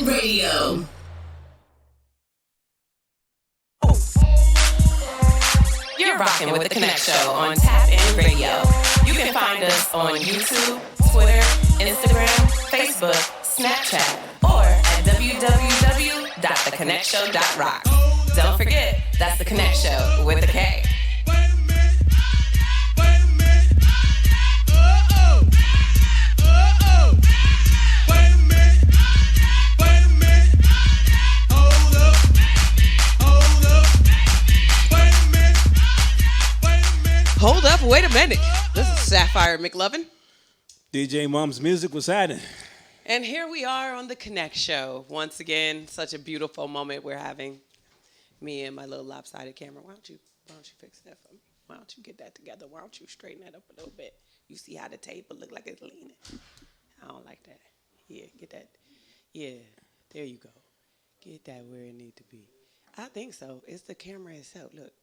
In Radio. You're rocking with the Connect Show on Tap In Radio. You can find us on YouTube, Twitter, Instagram, Facebook, Snapchat, or at www.theconnectshow.rock. Don't forget, that's the Connect Show with a K. Hold up, wait a minute. This is Sapphire McLovin. DJ Mom's Music was happening. And here we are on the Connect Show. Once again, such a beautiful moment we're having. Me and my little lopsided camera. Why don't you fix that for me? Why don't you get that together? Why don't you straighten that up a little bit? You see how the table look like it's leaning? I don't like that. Yeah, get that. Yeah, there you go. Get that where it need to be. I think so. It's the camera itself. Look.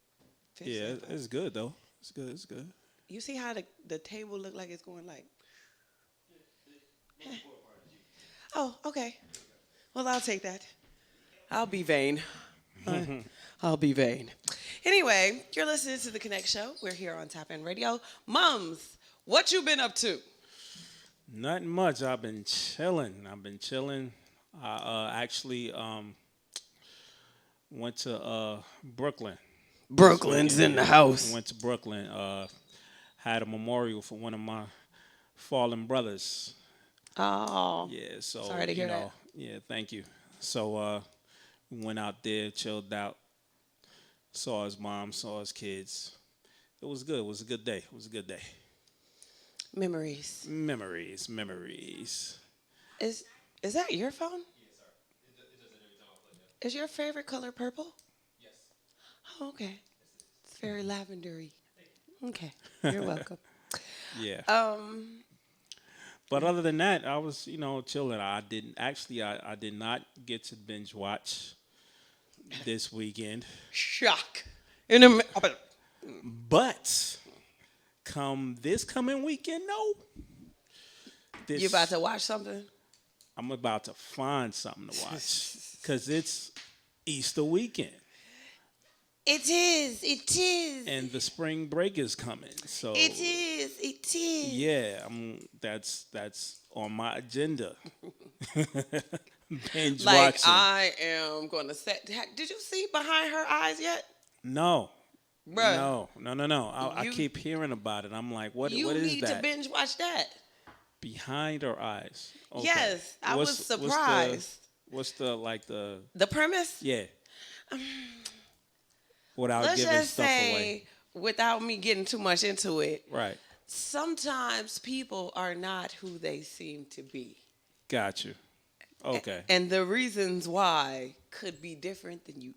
Yeah, it's good though. It's good. It's good. You see how the table look like it's going like. Oh, okay. Well, I'll take that. I'll be vain. I'll be vain. Anyway, you're listening to The Connect Show. We're here on Tap In Radio. Mums, what you been up to? Nothing much. I've been chilling. I actually went to Brooklyn. Brooklyn's in the house. Went to Brooklyn. Had a memorial for one of my fallen brothers. Oh. Yeah, so sorry to hear that. Yeah, thank you. So we went out there, chilled out, saw his mom, saw his kids. It was good. It was a good day. Memories. Is that your phone? Yes, sir. It does it every time I play that. Is your favorite color purple? Yes. Oh, okay. It's very lavendery. Okay. You're welcome. Yeah. But other than that, I was, chilling. I did not get to binge watch this weekend. Shock. But this coming weekend, no. You about to watch something? I'm about to find something to watch because it's Easter weekend. It is. And the spring break is coming. So It is. yeah, that's on my agenda. Binge watching. I am going to set. Did you see Behind Her Eyes yet? No. Bruh. No. I keep hearing about it. I'm like, what is that? You need to binge watch that. Behind Her Eyes. Okay. Yes, I was surprised. What's the The premise? Yeah. Without Let's giving just stuff say, away. without me getting too much into it, Right. sometimes people are not who they seem to be. Got you. Okay. And the reasons why could be different than you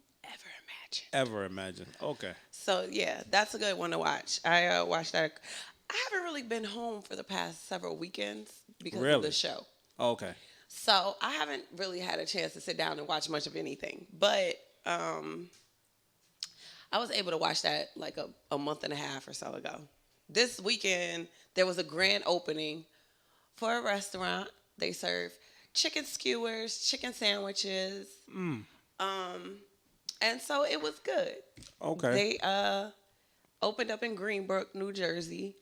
Ever imagine. Okay. So, yeah, that's a good one to watch. I watched that. I haven't really been home for the past several weekends because of the show. Okay. So, I haven't really had a chance to sit down and watch much of anything. But I was able to watch that like a month and a half or so ago. This weekend, there was a grand opening for a restaurant. They serve chicken skewers, chicken sandwiches. And so it was good. Okay. They opened up in Greenbrook, New Jersey.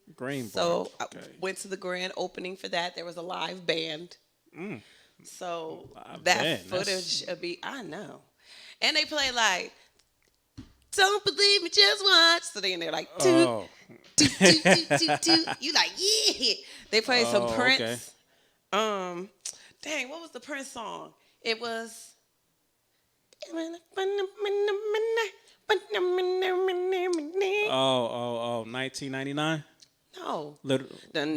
So I went to the grand opening for that. There was a live band. So footage would be, I know. And they play like, don't believe me, just watch. So then they're like, toot, toot, toot, toot, toot, toot. You like, yeah. They played some Prince. Okay. Dang, what was the Prince song? It was... 1999? No. Yeah, that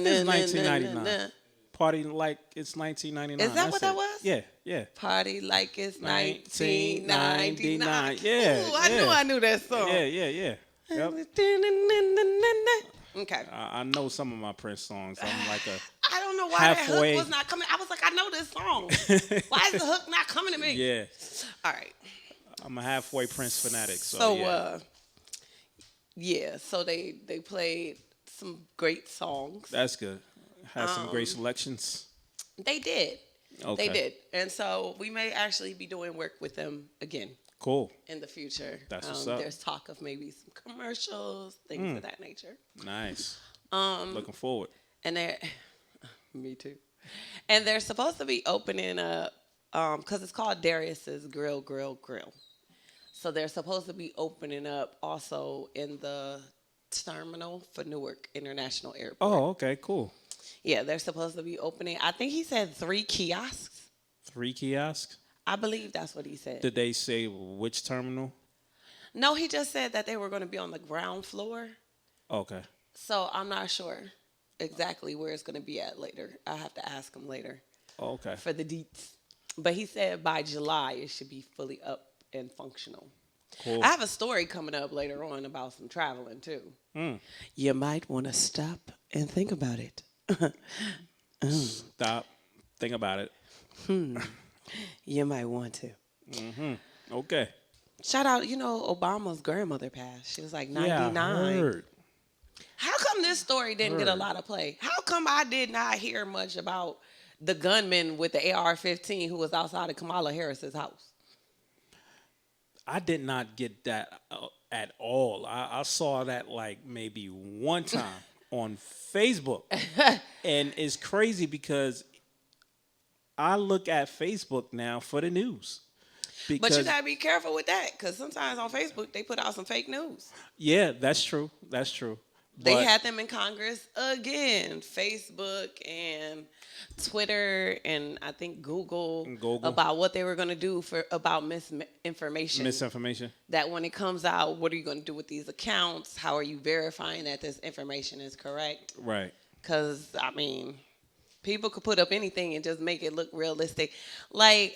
is 1999. Party like it's 1999. Is that what that was? Yeah. Party like it's 1999. Yeah. Ooh, I knew that song. Yeah. Yep. Okay. I know some of my Prince songs. I'm like I don't know why halfway. that hook was not coming. I was like, I know this song. Why is the hook not coming to me? Yeah. All right. I'm a halfway Prince fanatic. So so they played some great songs. That's good. Had some great selections. They did. Okay. They did. And so we may actually be doing work with them again Cool. in the future. That's what's up. There's talk of maybe some commercials, things of that nature. Nice. Looking forward. And they're, me too. And they're supposed to be opening up, because it's called Darius's Grill. So they're supposed to be opening up also in the terminal for Newark International Airport. Oh, okay, cool. Yeah, they're supposed to be opening. I think he said 3 kiosks. 3 kiosks? I believe that's what he said. Did they say which terminal? No, he just said that they were going to be on the ground floor. Okay. So I'm not sure exactly where it's going to be at later. I have to ask him later Okay. for the deets. But he said by July it should be fully up and functional. Cool. I have a story coming up later on about some traveling too. You might want to stop and think about it. Stop. Think about it. You might want to. Okay. Shout out, Obama's grandmother passed. She was like 99. Yeah, I heard. How come this story didn't get a lot of play? How come I did not hear much about the gunman with the AR-15 who was outside of Kamala Harris's house? I did not get that at all. I saw that like maybe one time on Facebook. And it's crazy because I look at Facebook now for the news. But you got to be careful with that because sometimes on Facebook they put out some fake news. Yeah, that's true. That's true. They had them in Congress again. Facebook and Twitter and I think Google. About what they were going to do about misinformation. Misinformation. That when it comes out, what are you going to do with these accounts? How are you verifying that this information is correct? Right. Because, I mean, people could put up anything and just make it look realistic. Like,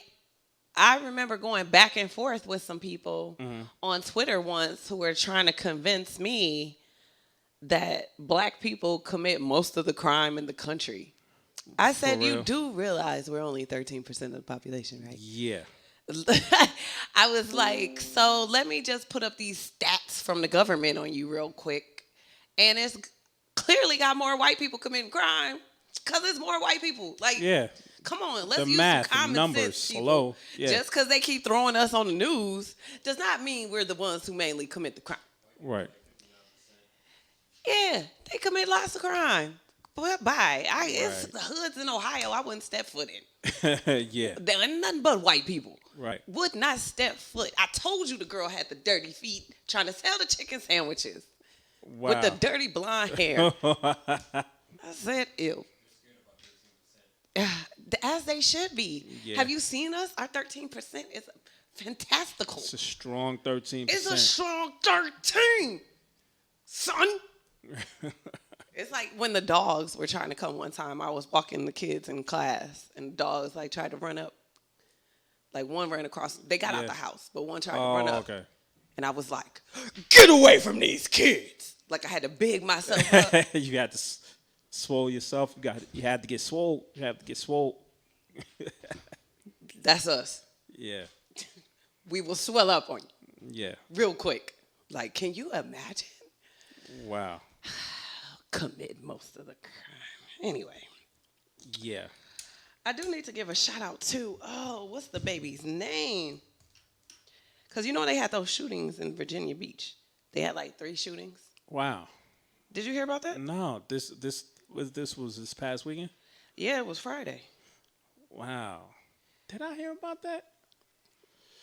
I remember going back and forth with some people on Twitter once who were trying to convince me that black people commit most of the crime in the country. I said, you do realize we're only 13% of the population, right? Yeah. I was like, so let me just put up these stats from the government on you real quick. And it's clearly got more white people committing crime because it's more white people. Like, yeah. Come on, let's the use math, some common numbers, sense, people. hello. Yeah. Just because they keep throwing us on the news does not mean we're the ones who mainly commit the crime. Right. Yeah, they commit lots of crime. But bye. It's Right. hoods in Ohio I wouldn't step foot in. Yeah. There ain't nothing but white people. Right. Would not step foot. I told you the girl had the dirty feet trying to sell the chicken sandwiches Wow. with the dirty blonde hair. I said, ew. As they should be. Yeah. Have you seen us? Our 13% is fantastical. It's a strong 13%. It's a strong 13, son. It's like when the dogs were trying to come one time. I was walking the kids in class, and the dogs like tried to run up. Like one ran across. They got out the house, but one tried to run up. Okay. And I was like, "Get away from these kids!" Like I had to big myself up. You had to swole yourself. You had to get swole. You have to get swole. That's us. Yeah. We will swell up on you Yeah. real quick. Like, can you imagine? Wow. Commit most of the crime. Anyway, Yeah. I do need to give a shout out to, what's the baby's name? Because they had those shootings in Virginia Beach. They had like 3 shootings. Wow. Did you hear about that? No, this was this past weekend? Yeah, it was Friday. Wow. Did I hear about that?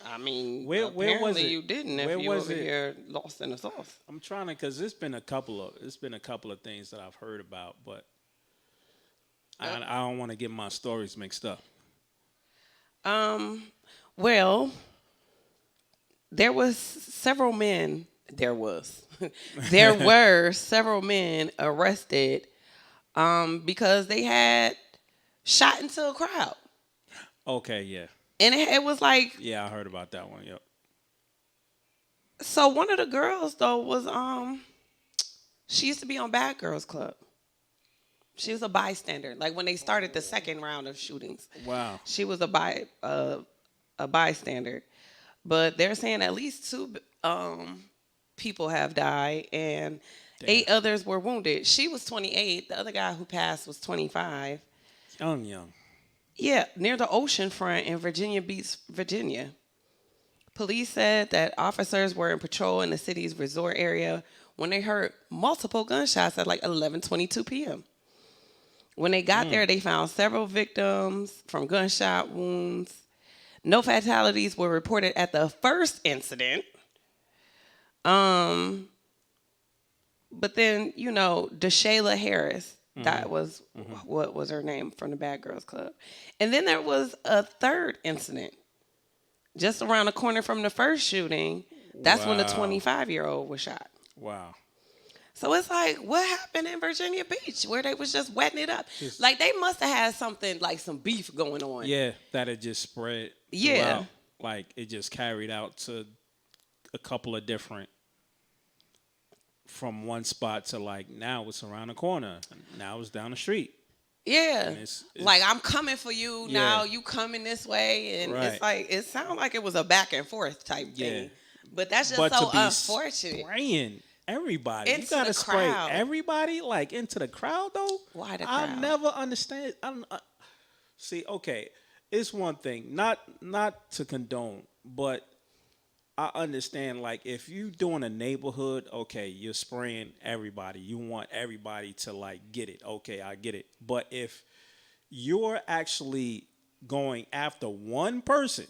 I mean, Where was apparently it? you didn't Where if you was over it? here lost in the sauce. I'm trying to, because it's been a couple of things that I've heard about, but I don't want to get my stories mixed up. Well, there were several men arrested because they had shot into a crowd. Okay, yeah. And it was like, Yeah, I heard about that one, yep. so one of the girls though was she used to be on Bad Girls Club. She was a bystander. Like when they started the second round of shootings. Wow. She was a bystander. But they're saying at least 2 people have died and 8 others were wounded. She was 28. The other guy who passed was 25. Young. Yeah, near the ocean front in Virginia Beach, Virginia. Police said that officers were in patrol in the city's resort area when they heard multiple gunshots at like 11:22 p.m. When they got there, they found several victims from gunshot wounds. No fatalities were reported at the first incident. But then, DeShayla Harris, that was what was her name from the Bad Girls Club. And then there was a third incident just around the corner from the first shooting. That's when the 25-year-old was shot. Wow. So it's like, what happened in Virginia Beach where they was just wetting it up? Like, they must have had something, like some beef going on. Yeah, that it just spread. Yeah. Throughout. Like, it just carried out to a couple of different, from one spot to like, now it's around the corner. Now it's down the street. Yeah. It's like, I'm coming for you. Yeah. Now you coming this way. And it's like, it sounded like it was a back and forth type thing. But that's just so unfortunate. Spraying everybody. Into you gotta the spray crowd. everybody like into the crowd though. Why the crowd? I never understand. See, okay, it's one thing, not to condone, but I understand. Like, if you doing a neighborhood, okay, you're spraying everybody. You want everybody to like get it. Okay, I get it. But if you're actually going after one person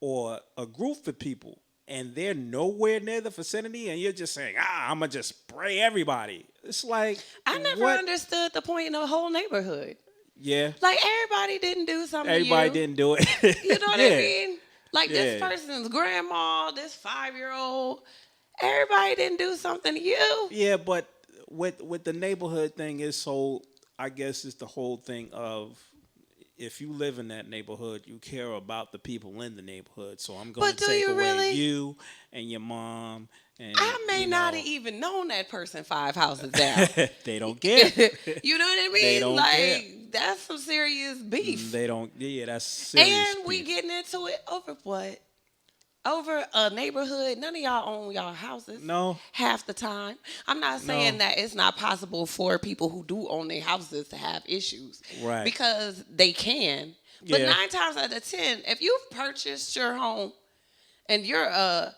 or a group of people, and they're nowhere near the vicinity, and you're just saying, I'm going to just spray everybody. It's like, I never understood the point in the whole neighborhood. Yeah. Like, everybody didn't do something Everybody to you. didn't do it. You know what I mean? Like, this person's grandma, this 5-year-old, everybody didn't do something to you. Yeah, but with the neighborhood thing, is so, I guess it's the whole thing of, if you live in that neighborhood, you care about the people in the neighborhood. So I'm going to take away you and your mom. And I may not have even known that person 5 houses down. They don't care. You know what I mean? They don't care. That's some serious beef. They don't. Yeah, that's serious And we beef. getting into it over what? Over a neighborhood. None of y'all own y'all houses. No. Half the time. I'm not saying that it's not possible for people who do own their houses to have issues. Right. Because they can. But 9 times out of 10, if you've purchased your home and you're a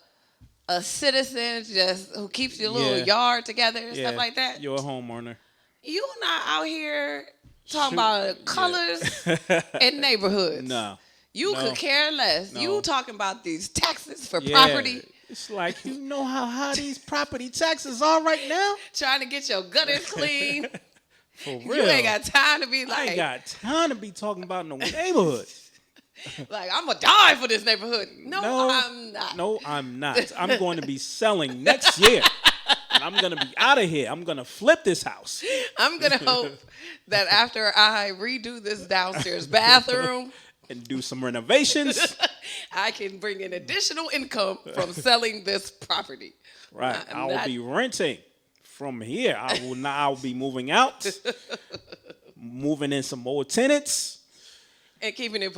citizen just who keeps your little yard together and stuff like that. You're a homeowner. You're not out here talking about colors and neighborhoods. No. You could care less. No. You talking about these taxes for property. It's like, you know how high these property taxes are right now? Trying to get your gutters clean. For real. You ain't got time to be like. I ain't got time to be talking about no neighborhood. Like, I'm going to die for this neighborhood. No, I'm not. No, I'm not. I'm going to be selling next year. And I'm going to be out of here. I'm going to flip this house. I'm going to hope that after I redo this downstairs bathroom and do some renovations, I can bring in additional income from selling this property. Right. I will be renting from here. I'll be moving out, moving in some more tenants. And keeping it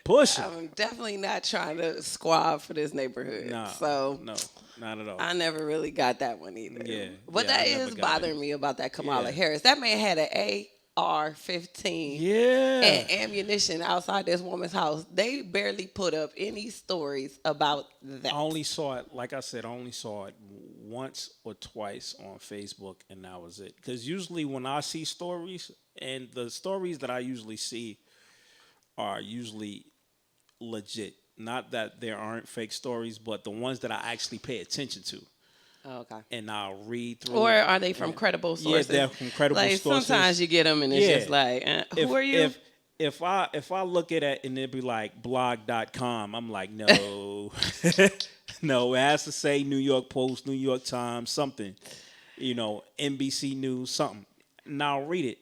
pushing. I'm definitely not trying to squab for this neighborhood. No, not at all. I never really got that one either. Yeah. But that is bothering me about that Kamala Harris. That man had an AR-15 and ammunition outside this woman's house. They barely put up any stories about that. I only saw it, like I said, once or twice on Facebook, and that was it. Because usually when I see stories, and the stories that I usually see are usually legit. Not that there aren't fake stories, but the ones that I actually pay attention to. Oh, okay. And I'll read through. Or are they from credible sources? Yeah, they're from credible sources. Sometimes you get them and it's just like, who are you? If I look at it and it'd be like blog.com, I'm like, no. No, it has to say New York Post, New York Times, something. NBC News, something. And I'll read it.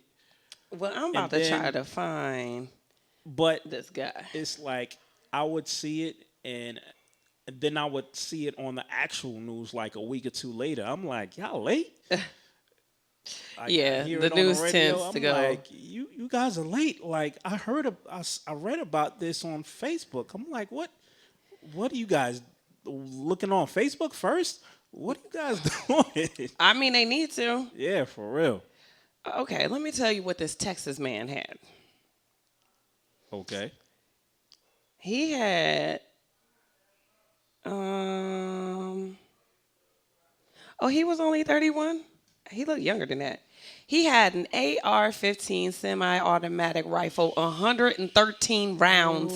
Well, I'm about to try to find this guy. It's like I would see it and then I would see it on the actual news like a week or two later. I'm like, y'all late? The news tends to go. Like, you guys are late. Like, I read about this on Facebook. I'm like, what are you guys looking on Facebook first? What are you guys doing? I mean, they need to. Yeah, for real. Okay, let me tell you what this Texas man had. Okay. He had um oh, he was only 31. He looked younger than that. He had an AR-15 semi-automatic rifle, 113 rounds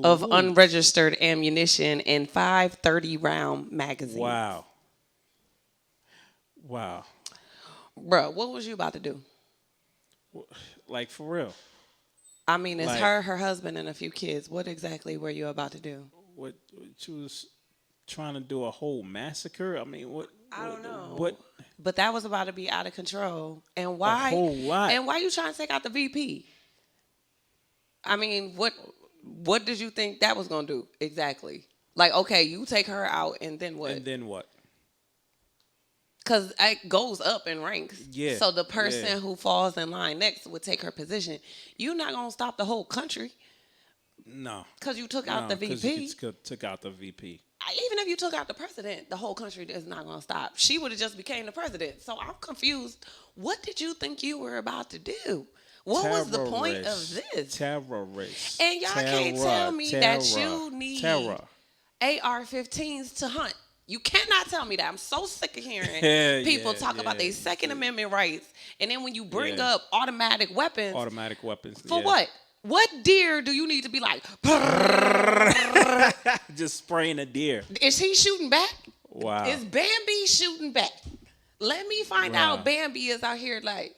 of Ooh. unregistered ammunition, and 530-round magazines. Wow. Wow. Bro, what was you about to do? Like for real. I mean, it's Like- her husband, and a few kids. What exactly were you about to do? What you was trying to do a whole massacre? I mean, what? I don't know. What? But that was about to be out of control. And why? whole lot. And why you trying to take out the VP? I mean, what did you think that was gonna do exactly? Like, okay, you take her out, and then what? And then what? Because it goes up in ranks. Yeah, So the person yeah. who falls in line next would take her position. You're not gonna stop the whole country No. because you took out the 'cause VP. you took out the VP. Even if you took out the president, the whole country is not going to stop. She would have just became the president. So I'm confused. What did you think you were about to do? What was the point of this? Terrorist. And y'all can't tell me that you need terror. AR-15s to hunt. You cannot tell me that. I'm so sick of hearing Yeah, people yeah, talk about yeah, their Second Amendment rights. And then when you bring Yeah. up automatic weapons, Automatic weapons. for yeah. what? What deer do you need to be like? Just spraying a deer. Is he shooting back? Wow. Is Bambi shooting back? Let me find Wow. out Bambi is out here like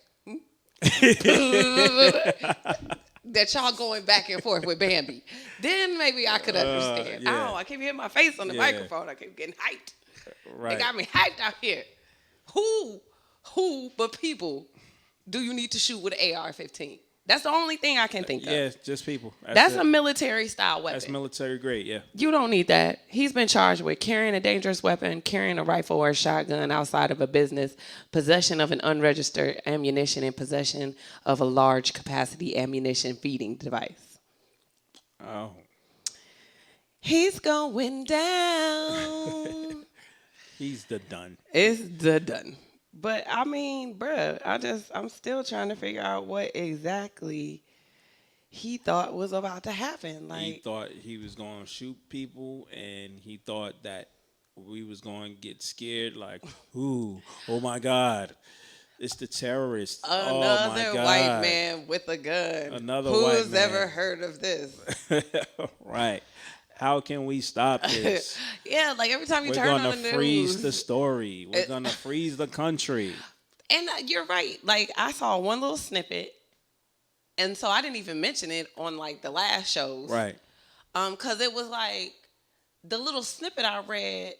that y'all going back and forth with Bambi. Then maybe I could understand. yeah. Oh, I keep hitting my face on the Yeah. microphone. I keep getting hyped. Right. They got me hyped out here. Who but people do you need to shoot with an AR-15? That's the only thing I can think of. Yeah, just people. That's it. a military style weapon. That's military grade, yeah. You don't need that. He's been charged with carrying a dangerous weapon, carrying a rifle or a shotgun outside of a business, possession of an unregistered ammunition, and possession of a large capacity ammunition feeding device. Oh. He's going down. He's the done. It's the done. But I mean, bruh, I'm still trying to figure out what exactly he thought was about to happen. Like, He thought he was going to shoot people, and he thought that we was going to get scared. Like, ooh, oh my God, it's the terrorists. Oh my another God. white man with a gun. Another white Who's man. ever heard of this? Right. How can we stop this? Yeah, like every time you We're turn gonna on the freeze news. the story. We're gonna freeze the country. And you're right. Like, I saw one little snippet, and so I didn't even mention it on like the last shows. Right. Because it was like the little snippet I read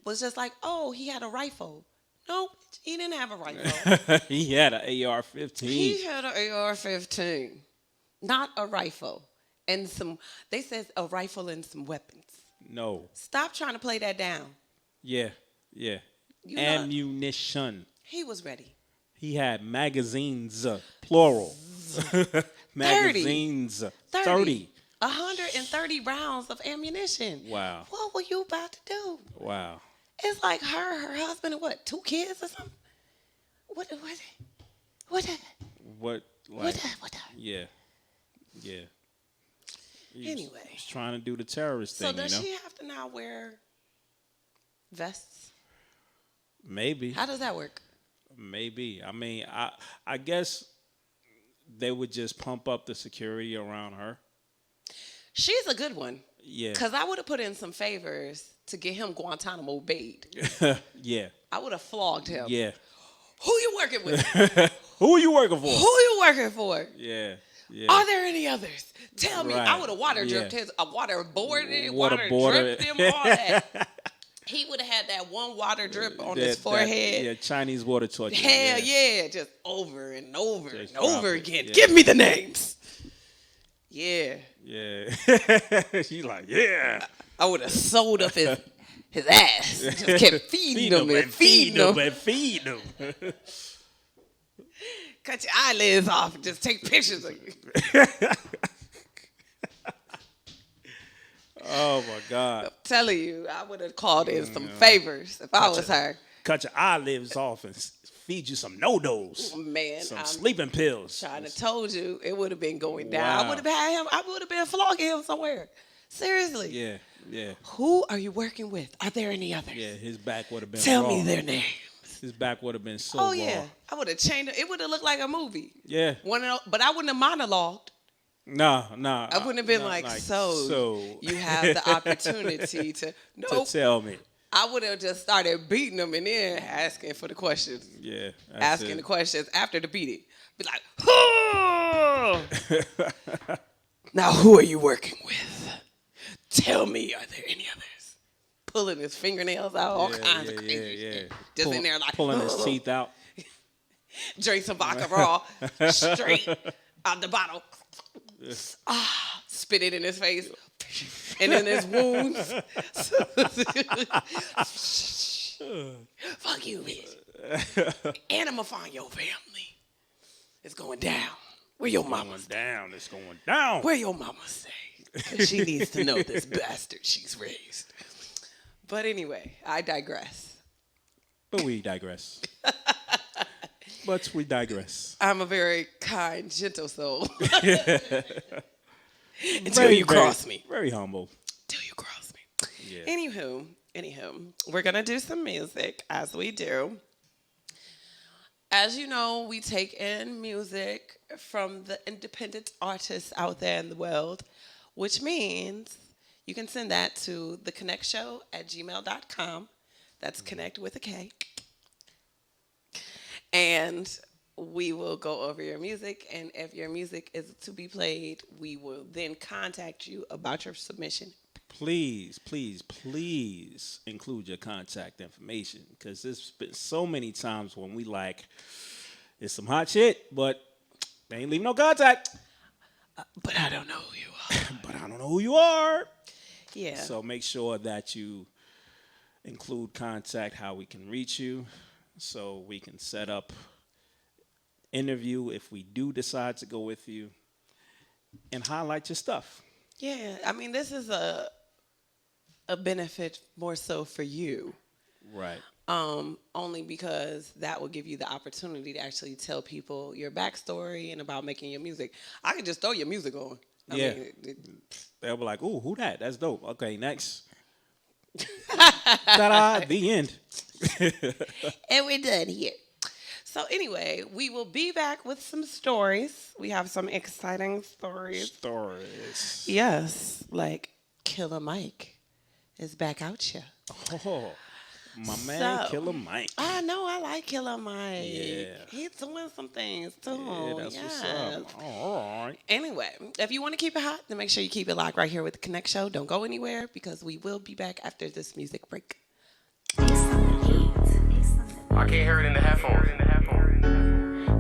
was just like, oh, he had a rifle. No, he didn't have a rifle. He had an AR-15. He had an AR-15, not a rifle. And they said a rifle and some weapons. No. Stop trying to play that down. Yeah. Yeah. You know- Ammunition. He was ready. He had magazines, plural. Magazines. 30. 130 rounds of ammunition. Wow. What were you about to do? Wow. It's like her husband, and what, 2 kids or something? What? What? Like? What? Yeah. Yeah. He's Anyway. trying to do the terrorist So thing, does you know? she have to now wear vests? Maybe. How does that work? Maybe. I mean, I guess they would just pump up the security around her. She's a good one. Yeah. Because I would have put in some favors to get him Guantanamo Bay'd. Yeah. I would have flogged him. Yeah. Who you working with? Who are you working for? Who you working for? Yeah. Yeah. Are there any others? Tell me. Right. I would have water Yeah. dripped his, waterboarded, Waterboarded. dripped him, all that. He would have had that one water drip on his forehead. Yeah, Chinese water torture. Hell yeah, just over and over Just and over drop it, again. yeah. Give me the names. Yeah. Yeah. She's like, yeah. I would have sewed up his ass. Just kept feeding him and feeding him. and feed him. Cut your eyelids off and just take pictures of you. Oh my God. I'm telling you, I would have called in some favors if I was her. cut your eyelids off and feed you some no-dos. Man, some I'm sleeping pills. trying to told you it would have been going down. Wow. I would have had him. I would have been flogging him somewhere. Seriously. Yeah, yeah, Who are you working with? Are there any others? yeah. His back would have been Tell raw. me their names. His back would have been so Oh raw. yeah, I would have changed it. It would have looked like a movie. Yeah. But I wouldn't have monologued. No. I wouldn't have been like, so you have the opportunity to. Nope. to tell me. I would have just started beating them and then asking for the questions. Yeah. Asking the questions after the beating. Be like, oh! Now who are you working with? Tell me, are there any others? Pulling his fingernails out, all kinds of crazy shit. Just in there like pulling his teeth out. Drink some vodka raw, straight out the bottle. Spit it in his face and in his wounds. Fuck you, bitch. And I'm gonna find your family. It's going down. Where your mama stay? Down. It's going down. Where your mama stay? 'Cause she needs to know this bastard she's raised. But anyway, I digress. But we digress. But we digress. I'm a very kind, gentle soul. Until you cross me. Very humble. Till you cross me. Yeah. Anywho, we're gonna do some music as we do. As you know, we take in music from the independent artists out there in the world, which means you can send that to thekonnectshow@gmail.com. That's connect with a K. And we will go over your music, and if your music is to be played, we will then contact you about your submission. Please, please, please include your contact information, because there's been so many times when we like, it's some hot shit, but they ain't leave no contact. But I don't know who you are. But I don't know who you are. Yeah. So make sure that you include contact, how we can reach you, so we can set up interview if we do decide to go with you, and highlight your stuff. Yeah, I mean, this is a benefit more so for you. Right. Only because that will give you the opportunity to actually tell people your backstory and about making your music. I can just throw your music on. I mean, They'll be like, ooh, who that? That's dope. Okay, next. Ta-da, the end. And we're done here. So anyway, we will be back with some stories. We have some exciting stories. Stories. Yes, like Killer Mike is back out here. Oh, my man, So, Killer Mike. I know, I like Killer Mike. Yeah. He's doing some things too. Yeah, that's what's up. All right. Anyway, if you want to keep it hot, then make sure you keep it locked right here with the Connect Show. Don't go anywhere because we will be back after this music break. I can't hear it in the headphones.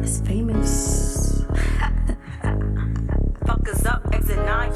It's famous. Fuckers up, exit 9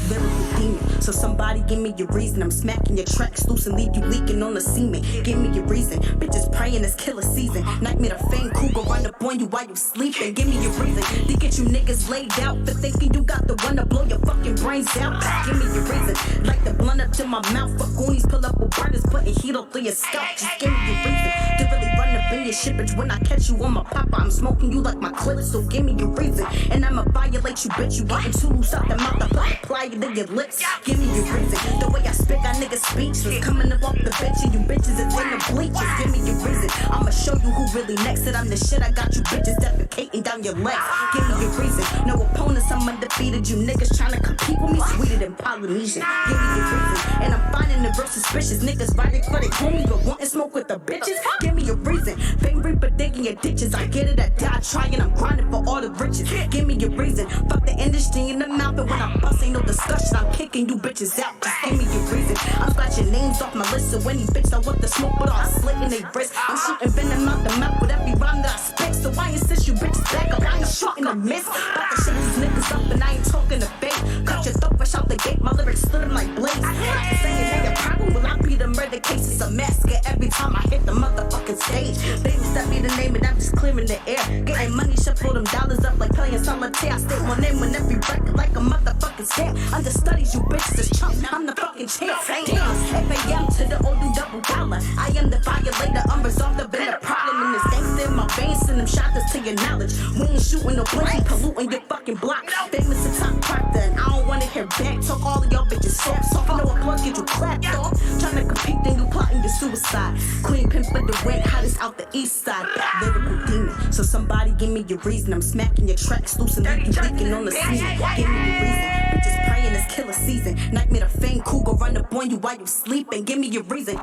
Lyrical demon. So somebody give me your reason. I'm smacking your tracks loose and leave you leaking on the cement. Give me your reason. Bitches praying it's killer season. Nightmare to fame, cougar run up on you while you sleeping. Give me your reason. To get you niggas laid out for thinking you got the one to blow your fucking brains out. Give me your reason. Like the blunt up to my mouth. Fuck goonies, pull up with burners, putting heat up through your scalp. Just give me your reason. To really run up in your shit, bitch. When I catch you on my papa, I'm smoking you like my clip. So give me your reason. And I'ma violate you, bitch. You getting too loose out the mouth. I apply it to your lips. Give me your reason. The way I spit, got niggas speechless. Coming up off the bench and you bitches is in the bleachers. Give me your reason. I'ma show you who really next. That I'm the shit. I got you bitches defecating down your legs. Give me your reason. No opponents, I'm undefeated. You niggas trying to compete with me, sweeter than Polynesian. Give me your reason. And I'm finding the real suspicious. Niggas riding for their homies but wanting smoke with the bitches. Give me your reason. Fame reaper digging your ditches. I get it, I die trying. I'm grinding for all the riches. Give me your reason. Fuck the industry in the mouth. And when I bust, ain't no discussion. I'm kicking you bitches out. Just give me your reason. I'm scratching names off my list. So any bitch that want the smoke, but all slitting they wrist. I'm shooting venom out the mouth with every rhyme that I spit. So why insist you bitches back up? I ain't shooting a miss. About to shut these niggas up and I ain't talking to fake. Cut your throat fresh out the gate. My lyrics stood like blades. Saying they a problem. Will I be the murder the case is a massacre every time I hit the motherfucking stage. Babies, that be the name, and I'm just clearing the air. Getting money, shuffle them dollars up like playing solitaire. I state my name on every record like a motherfucking stamp. Understudies, you bitches is chump. I'm the fucking champ. Damn, FAM to the old new double dollar. I am the violator, unresolved, I've been a problem in this gangster in my veins. Send them shotters to your knowledge. We ain't shooting no blinking, polluting your fucking block. Famous to top proctor, and I don't wanna hear back talk. All of y'all bitches saps off. I know a plug get you clapped off. Trying to compete, then you plotting your suicide. Queen pimp with the wet, hottest out the east side. Lyrical demon. So somebody give me your reason. I'm smacking your tracks loose and leave you leaking on the scene. Give me your reason. Bitches praying it's killer season. Nightmare to fame, cougar run up on you while you sleeping. Give me your reason.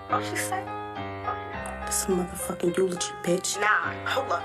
What she say? This motherfucking eulogy, bitch. Nah, hold up.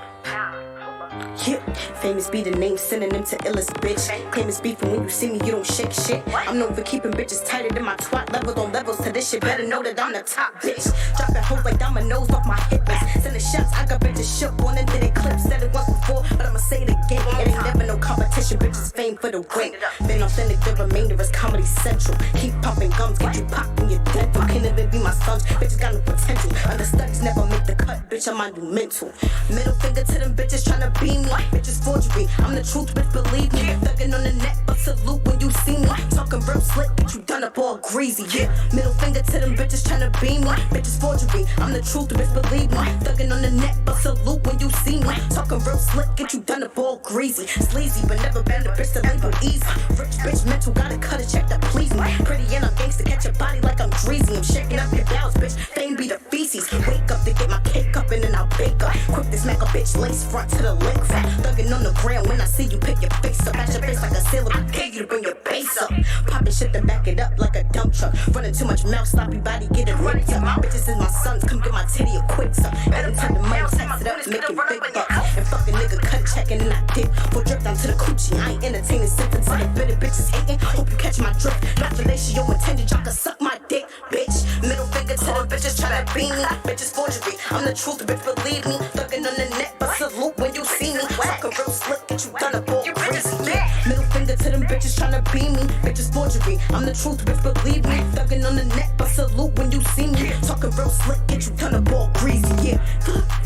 Yeah, famous be the name, synonym to illest bitch. Claim it's beefing when you see me, you don't shake shit. I'm known for keeping bitches tighter than my twat. Levels on levels to this shit, better know that I'm the top bitch. Dropping hoes like dominoes off my hip list. Sending shots, I got bitches shook on and did it clip. Said it once before, but I'ma say it again. It ain't never no competition, bitches fame for the win. Been authentic, the remainder is Comedy Central. Keep popping gums, get you popped when you're dead. Don't can't even be my sons, bitches got no potential. Understudies never make the cut, bitch, I'm monumental. Middle finger to them bitches tryna be me. Bitches forgery, I'm the truth, bitch, believe me. Thuggin' on the net, but salute when you see me. Talking real slick, get you done up all greasy, yeah. Middle finger to them bitches tryna be me. Bitches forgery, I'm the truth, bitch, believe me. Thuggin' on the net, but salute when you see me. Talking real slick, get you done up all greasy. Sleazy, but never been the bitch to label easy. Rich bitch mental, gotta cut a check to please me. Pretty and I'm gangsta, catch your body like I'm greasy. I'm shaking up your blouse, bitch, fame be the feces. Wake up to get my cake up and then I'll bake up. Quick to smack a bitch lace front to the link. Thuggin' on the ground when I see you pick your face up. At your face like a sailor, I dare you to bring your bass up. Poppin' shit to back it up like a dump truck. Running too much mouth, sloppy body, get it ripped up. Bitches is my sons, come get my titty a quick suck. Let them turn the money, sex it up, making big bucks. And fucking nigga cut checkin' and I dip. Full drip down to the coochie, I ain't entertaining symptoms. To the bitter bitches hating, hope you catch my drift. Not fellatio intended, y'all can suck my dick, bitch. Middle finger to the bitches tryna be me. Bitches forgery, I'm the truth, bitch, believe me. Thuggin' on the net, but salute when you see me. Talkin' real slick, get you done up all crazy, yeah. Middle finger to them bitches tryna be me. Bitches forgery, I'm the truth, bitch, believe me. Thuggin' on the net, but salute when you see me. Talkin' real slick, get you done up all greasy, yeah.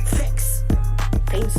Fix. Thanks.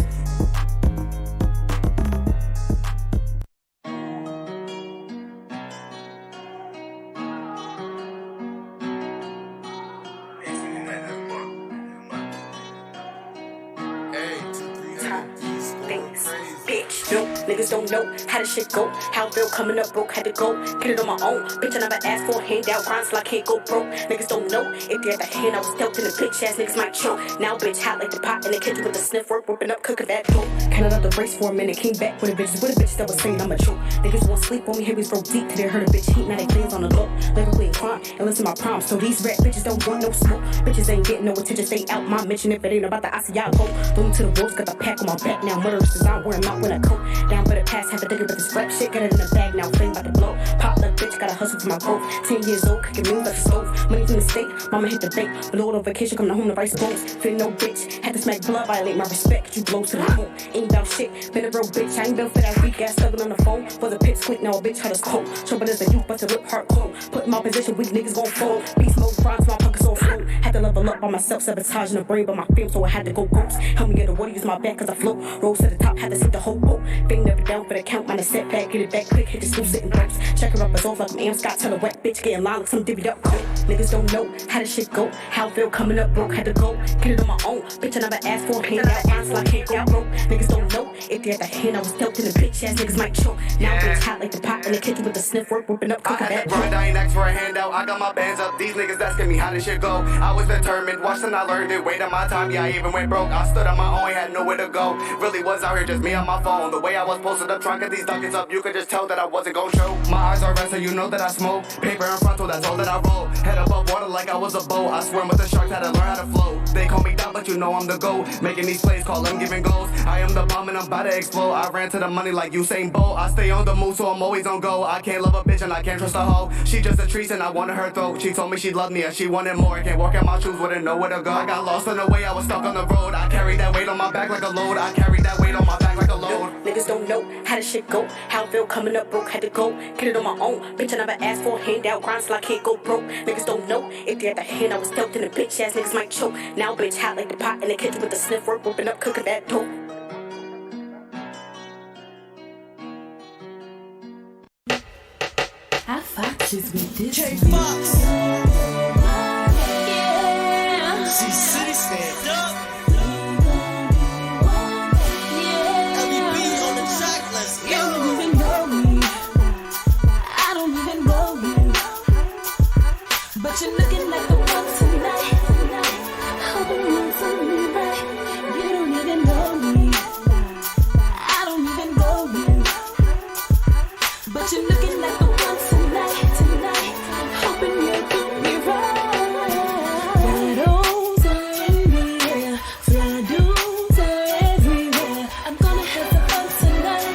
No, niggas don't know how this shit go. How Bill coming up broke, had to go. Get it on my own. Bitch, I never asked for a handout. Grind till I can't go broke. Niggas don't know if they had the hand I was dealt in the bitch ass niggas might choke. Now bitch hot like the pot in the kitchen with the sniff work, whipping up, cooking that dope. Counted out the race for a minute, came back with a bitch that was saying I'm a choke. Niggas won't sleep on me, heavy so deep till they heard a bitch heat. Now they fans on the low. Lyrically inclined, and listen my promise. So these rap bitches don't want no smoke. Bitches ain't getting no attention, stay out my mention if it ain't about the Asiago. Throw me to the wolves, got the pack on my back now. Murderous design, wear 'em out when I coat. Down for the past, have to think about this rap shit. Got it in the bag now, flame about to blow. Pop like bitch, gotta hustle for my growth. 10 years old, cooking meals like a stove. Money from the state, mama hit the bank. Lord on vacation, coming home to rice bowls. Feel no bitch, had to smack blood, violate my respect. You blow to the home, ain't about shit. Been a real bitch, I ain't built for that weak ass thuggin' on the phone. For the pit squint, now a bitch had us cold. Trouble as a youth, but to rip heart cold. Put in my position, weak niggas gon' fold. Beast mode, rhymes, my pockets all full. Had to level up by myself, sabotaging the brain by my fame, so I had to go ghost. Help me get the water, use my back cause I float. Rose to the top, had to sit the whole boat. Fing never down for the count, minus step back, get it back quick, hit the stool, sitting ropes. Check her up as off like I'm Am Scott, tell a wet bitch, getting loud like some divvied up coat. Niggas don't know how this shit go. How Phil coming up broke, had to go. Get it on my own, bitch, I never asked for a handout. Honestly, I can't go broke. Niggas don't know if they had the hand I was dealt in the bitch ass niggas might choke. Now bitch hot like the pot in the kitchen with the sniff work, whipping up, cooking that. Grind, I ain't asked for a handout. I got my bands up. These niggas asking me how this shit go. I was determined, watched and I learned it. Waited my time, yeah, I even went broke. I stood on my own, had nowhere to go. Really was out here just me on my phone. The way I was posted up, trying to get these duckets up, you could just tell that I wasn't gon' show. My eyes are red, so you know that I smoke. Paper in front, so that's all that I roll. Head above water like I was a boat. I swim with the sharks, had to learn how to float. They call me down, but you know I'm the GOAT. Making these plays, call them giving goals. I am the bomb and I'm about to explode. I ran to the money like Usain Bolt. I stay on the move, so I'm always on go. I can't love a bitch and I can't trust a hoe. She just a treat and I wanted her throat. She told me she loved me and she wanted more. I can't walk out my shoes, wouldn't know where to go. I got lost on the way, I was stuck on the road. I carried that weight on my back like a load. I carried that weight on my back like a load. Niggas don't know how this shit go. How I feel coming up broke, had to go. Get it on my own. Bitch, I never asked for a handout. Grind till I can't go broke. Niggas don't know if they had the hand I was dealt in the bitch ass niggas might choke. Now bitch hot like the pot in the kitchen with the sniff work, whipping up, cooking that dope. I foxes with this K-Fox. Yeah. C-City stand up. LEB on the track, let's You go. don't even know me. I don't even know you. But you're looking like the one tonight. Hoping you'll tell me right. You don't even know me. I don't even know you. But you're looking like the one tonight. Hoping you'll do me right. Shadows are in the air. Fly dudes are everywhere. I'm gonna have some fun tonight.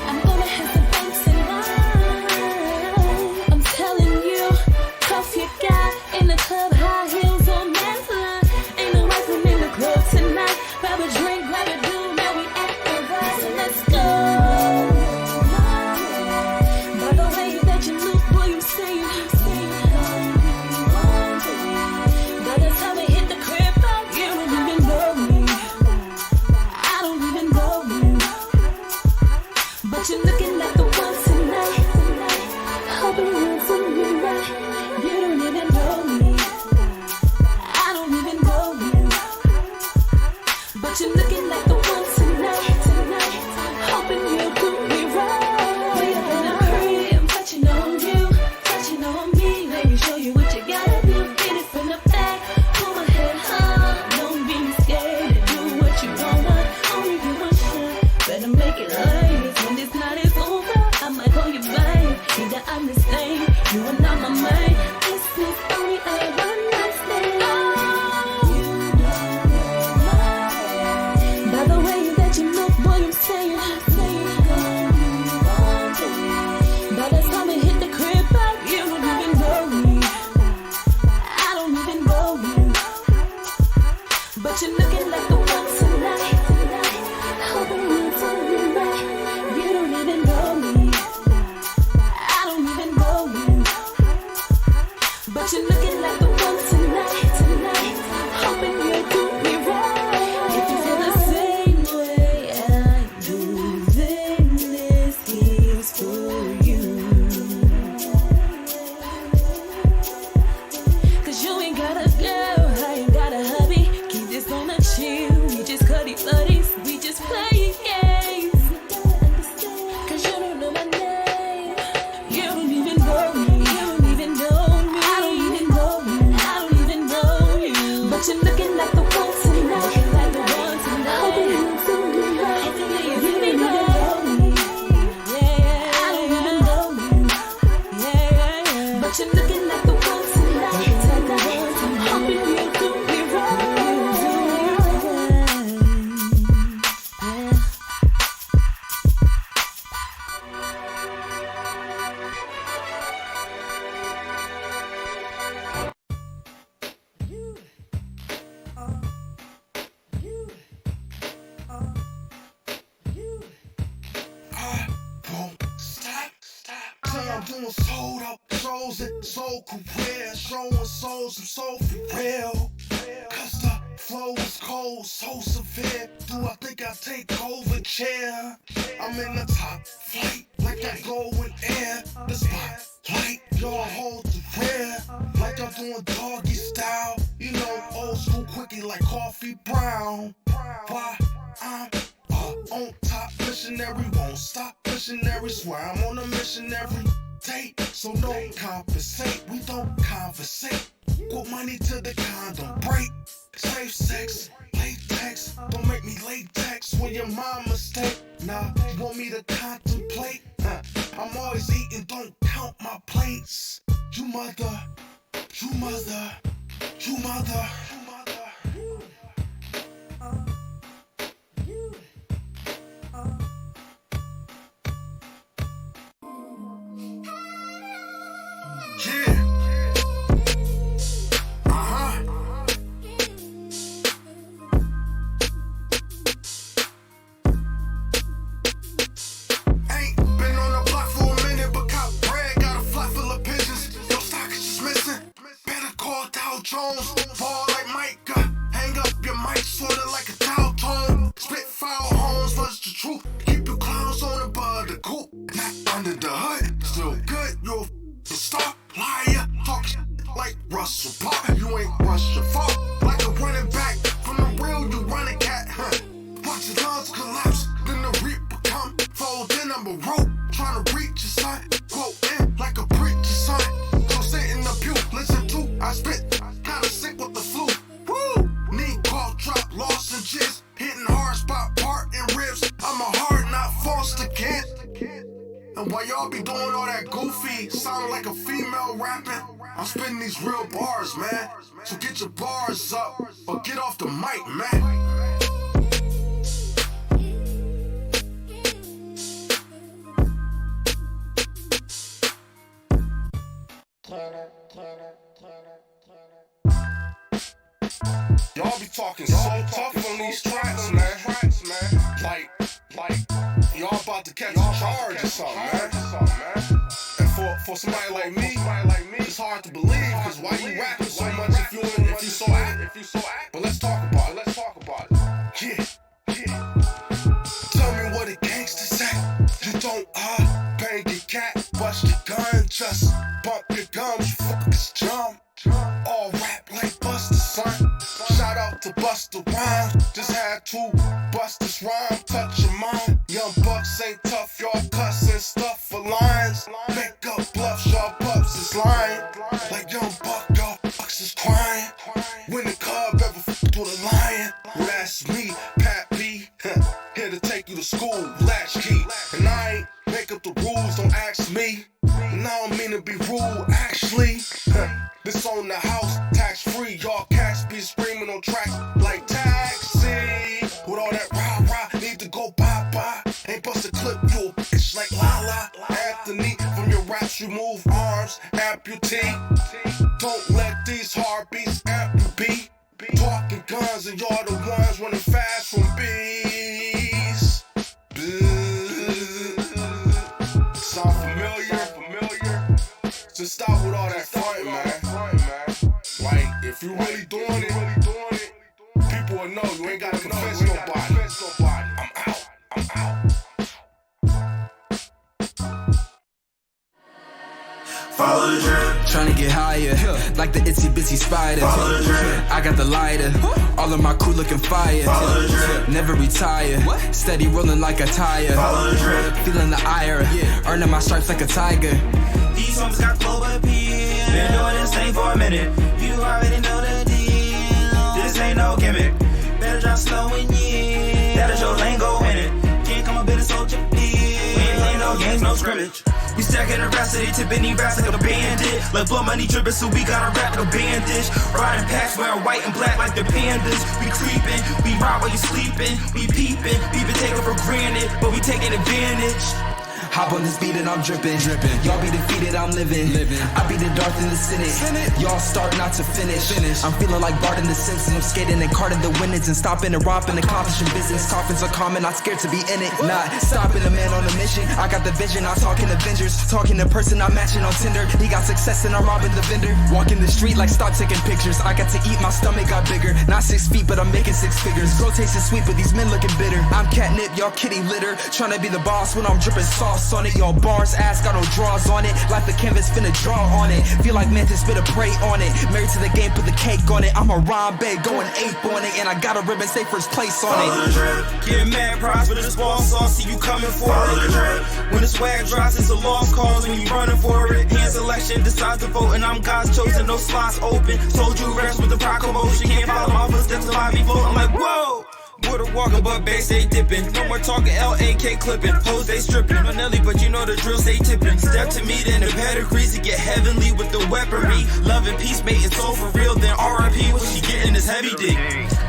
I'm gonna have some fun tonight. I'm telling you, cuff your guy in the club, high heels on man's line. Ain't no wiping in the club tonight. Grab a drink, grab a dude, now we at the right, so let's go. By the way that you look, boy, you say by the time we hit the crib, you don't even know me. I don't even know you. But you're looking like the one tonight. Hoping you'll do me right. You don't even know me. I don't even know you. But you're looking like the one tonight. Hoping you'll do me right. Way up in the crib, touching on you, touching on me. Let me show you what you gotta do. Get it from the back, pull my head high. Don't be scared to do what you wanna. Only you want shit. Better make it last. When this night is over, I might call you back. Need to understand, you are not my man. This is only a one night stand. By the way that you look, boy, I'm saying. By the time we hit the crib, you don't even know me. I don't even know you. But you're looking like the one tonight. Hoping you'll tell me right. You don't even know me. I don't even know you. But you're looking like the one tonight. Hoping you'll do me right. If you feel the same way I do, then this is for you. 'Cause you ain't got a girl, I ain't got a hubby. Keep this on the chill, we just cutty buddies, we just playing games. 'Cause you don't know my name, you don't even know me, you don't even know me. I don't even know you, I don't even know you. But you're looking like the one tonight, like the one tonight. Hoping you'll do me right, hopefully you don't even know me. Yeah, I don't even know you. Yeah. But you're looking like the one tonight, like the one tonight. Hoping you'll do me right. Won't stop. Say I'm doing sold out shows and soul career, showing souls I'm so for real. Cause the flow is cold, so severe. Do I think I take over chair? I'm in the top flight, like that glowing air. The spotlight, y'all hold the rear. Like I'm doing doggy style. You know, old school quickie like coffee brown. Why I'm on top, missionary, won't stop missionary. Swear I'm on a missionary date, so no compensate. We don't conversate. Put money to the condom break. Safe sex, latex. Don't make me latex when your mom mistake. Nah, you want me to contemplate? I'm always eating, don't count my plates. You mother You mother. You mother. Yeah. Ain't been on the block for a minute, but cop bread, got a flat full of pigeons. Your stock is just missing. Better call Dow Jones. Ball like Micah. Hang up your mic, sorta like a Dow tone. Spit foul homes, what's the truth? Keep your clowns on the bud, the coop. Not under the hood, still good. You're a star, liar. Talk shit like Russell Park. You ain't rush your fault. Like a running back from the real, you running cat. Watch your lungs collapse, then the reaper come. Fold in, I'm a rope, trying to reach your son. Quote in like a preacher son. So sit in the pew, listen to, I spit. Kinda sick with the flu. Woo! Knee call, drop, lost and jizz. Hitting hard spot, part and ribs. I'm a hard, not Foster kid. And while y'all be doing all that goofy, sounding like a female rapping, I'm spitting these real bars, man. So get your bars up, or get off the mic, man. Y'all be talking so tough on these tracks, man. Like, y'all about to catch a charge or something, man. And for somebody like me, it's hard to believe, cause why you rapping so much if you so act? But let's talk about it. Yeah. Tell me what a gangster say. You don't bang your cat, bust your gun, just bump your gums, you fuckers jump. All rap like Busta, son. Shout out to Busta Rhymes. Just had to bust this rhyme, touch your mind. Young bucks ain't tough, y'all cussing stuff for lines. Make up bluffs, y'all pups is lying. Like young buck, y'all bucks is crying. When the cub ever fucked with a lion? Well, that's me, Pat B. Here to take you to school, latchkey. And I ain't make up the rules, don't ask me. And I don't mean to be rude, actually. This on the house, tax free. Y'all cats be screaming on tracks like taxi. With all that rah-rah, need to go bye-bye. Ain't bust a clip, you a bitch like la-la. Anthony, from your raps, remove arms, amputee. Don't let these heartbeats amputee. Talking guns and y'all the ones running fast from bees. Sound familiar? Just stop with all that frontin', man. Like, if you really doing it, people will know. You ain't gotta convince nobody. I'm out. Follow the drip. Tryna get higher, like the itsy bitsy spider. Follow the drip. I got the lighter, all of my crew looking fire. Follow the drip. Never retire, steady rolling like a tire. Follow the drip. Feeling the ire, earning my stripes like a tiger. These homies got Clover appeal. Been doing this thing for a minute. You already know the deal. This ain't no gimmick. Better drop slow and yeah. That is your lane, go in it. Can't come a bit of soldier. We ain't playing no games, no scrimmage. We stacking the rest of it to Benny raps like a bandit. Like blood money dripping, so we gotta rap like a bandage. Riding packs wearing white and black like the pandas. We creeping, we ride while you sleeping. We peeping, we been taken for granted, but we taking advantage. Hop on this beat and I'm dripping. Y'all be defeated, I'm living. I be the Darth in the Senate. Y'all start not to finish. I'm feeling like Bart in the Simpsons. I'm skating and carting the winnings and stopping and romping, accomplishing business. Coffins are common, not scared to be in it. Not stopping a man on a mission. I got the vision, I'm talking Avengers. Talking to person, I'm matching on Tinder. He got success and I'm robbing the vendor. Walking the street like stop taking pictures. I got to eat, my stomach got bigger. Not 6 feet, but I'm making 6 figures. Girl tasting sweet, but these men looking bitter. I'm catnip, y'all kitty litter. Trying to be the boss when I'm dripping sauce on it. Y'all bars, ass got no draws on it. Like the canvas finna draw on it. Feel like Mantis spit a prey on it. Married to the game, put the cake on it. I'm a rhyme babe, going ape on it. And I got a ribbon, say first place on it. Get mad prize with this ball sauce, see you coming for it. When the swag drops, it's a lost cause when you running for it. Hand selection, decides to vote, and I'm God's chosen, no slots open. Told you rest with the proclamation, can't follow my footsteps till I be voting. I'm like, whoa. Water walking, but bass they dipping. No more talking, LAK clipping. Hoes they stripping. No Nelly, but you know the drill stay tipping. Step to me, then the pedigrees to get heavenly with the weaponry. Love and peace, mate, it's all for real. Then RIP, what she getting is heavy dick.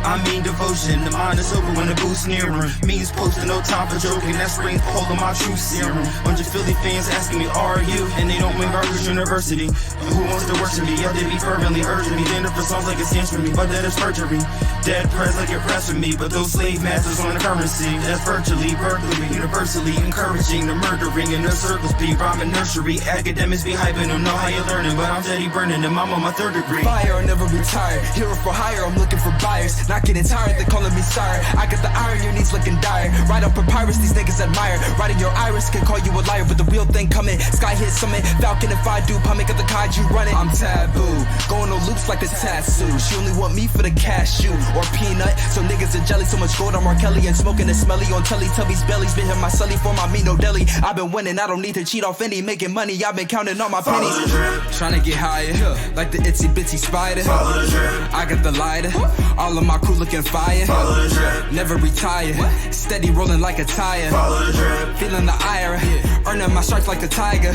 I mean devotion, the mind is open when the booth's near him. Means posting, no time for joking. That spring cold on my true serum. Bunch of Philly fans asking me, are you? And they don't win Rutgers University. Who wants to work to me? Yeah, they be fervently urging me. Dinner for songs like it stands for me, but that is perjury. Dead press like it press for me, but those slave masters on the currency. That's virtually burglary, universally encouraging the murdering in their circles. Be rhyming nursery. Academics be hyping, don't know how you're learning, but I'm steady burning and I'm on my 3rd degree. Fire, I'll never retire. Hero for hire, I'm looking for buyers. Not getting tired, they calling me sire. I got the iron, your knees looking dire. Ride up papyrus, these niggas admire. Riding your iris can call you a liar, but the real thing coming. Sky hit summit, Falcon if I do. Pumming up the kaiju running. I'm taboo, going on loops like the tattoo. She only want me for the cashew or peanut. So niggas are jelly, so much gold on R. Kelly and smoking the smelly on Teletubbies bellies. Been hit my sully for my meat, no deli. I've been winning, I don't need to cheat off any. Making money, I've been counting all my pennies. Trying to get higher, like the itsy bitsy spider. I got the lighter, all of my crew looking fire. Never retire, steady rolling like a tire. Feeling the ire, earning my stripes like a tiger.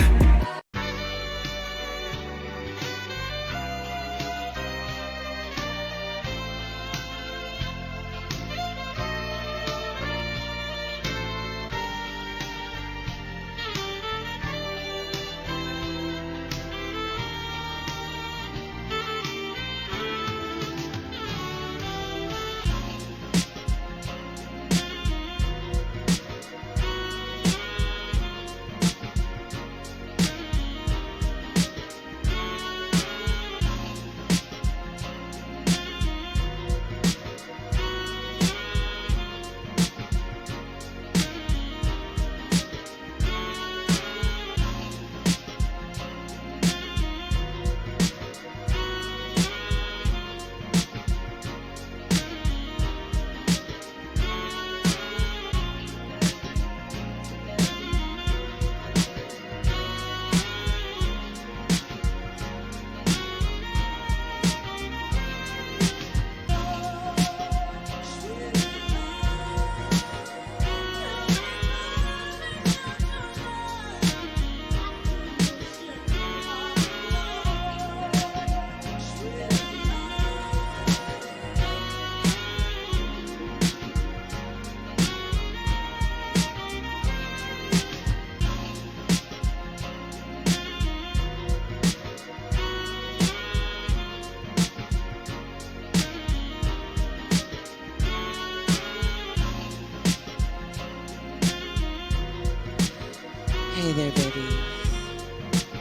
Hey there, babies.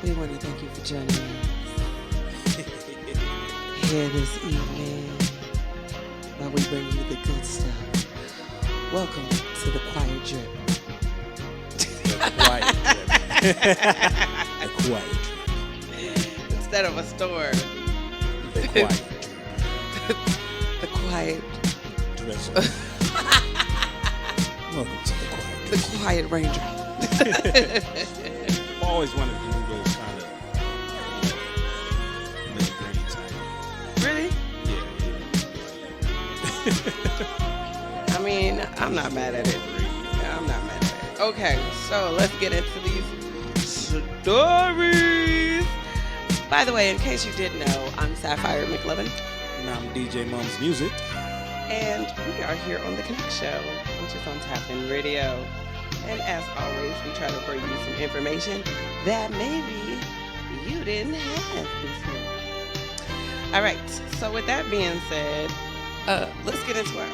We want to thank you for joining us here this evening while we bring you the good stuff. Welcome to the Quiet Drip. The quiet drip. The quiet drip. Instead of a store. The quiet drip. The quiet Drizzle. Welcome to the quiet drip. The Quiet Ranger. I've always wanted to do those kind of little gritty type. Really? Yeah. I mean, I'm not mad at it. I'm not mad at it. Okay, so let's get into these stories. By the way, in case you didn't know, I'm Sapphire McLovin. And I'm DJ Mom's Music. And we are here on The Konnect Show, which is on Tap In Radio. And as always, we try to bring you some information that maybe you didn't have before. All right, so with that being said, let's get into our...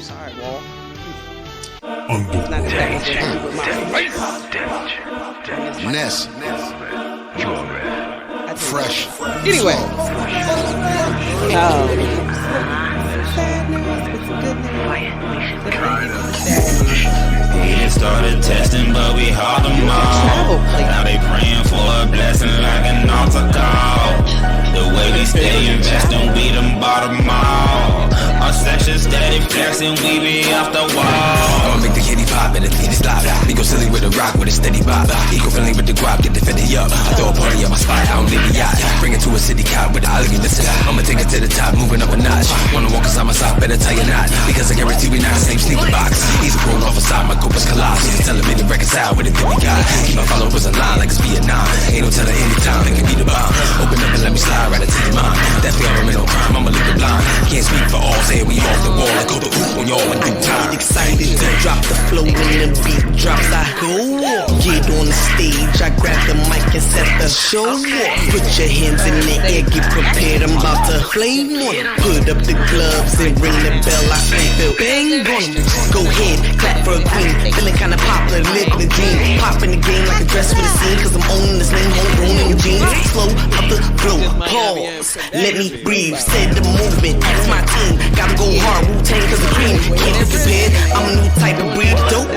Sorry, Wall. It's not exactly what with my Ness. Fresh. Anyway. Sad news with some good news. We started testing, but we hauled them all. Now they praying for a blessing like an altar call. The way we stay investing, we done bought them all. Our section steady flexing, we be off the wall. I'ma make the kitty pop and the teeny stop. We go silly with the rock with a steady bop. Eco-friendly with the guap, get the 50 up. I throw a party on my spot, I don't leave the yacht. Bring it to a city cop with the olive listen. I'ma take get to the top, moving up a notch. Wanna walk inside my sock, better tell you not. Because I guarantee we not the same sleeping box. He's grown off aside, my corpus collapse. He's telling me to reconcile with it that we got. Keep my followers in line like it's Vietnam. Ain't no telling anytime, it can be the bomb. Open up and let me slide right into your mind. That's the government no crime, I'ma leave it blind. Can't speak for all, say we off the wall. I go to oop on y'all in due time. Excited to drop the flow when the beat drops. I go get on the stage, I grab the mic and set the show off. Put your hands in the air, get prepared, I'm about to flame on it. Put up the gloves and ring the bell, I feel bang on it. Go ahead, clap for a queen, feeling kinda popular, living the dream. Pop in the game like a dress for the scene, cause I'm owning this name, homegrown in the jeans. Slow up the flow, pause, let me breathe, set the movement, ask my team. Gotta go hard, Wu-Tang cause the cream. Can't be prepared, I'm a new type of breed, dope.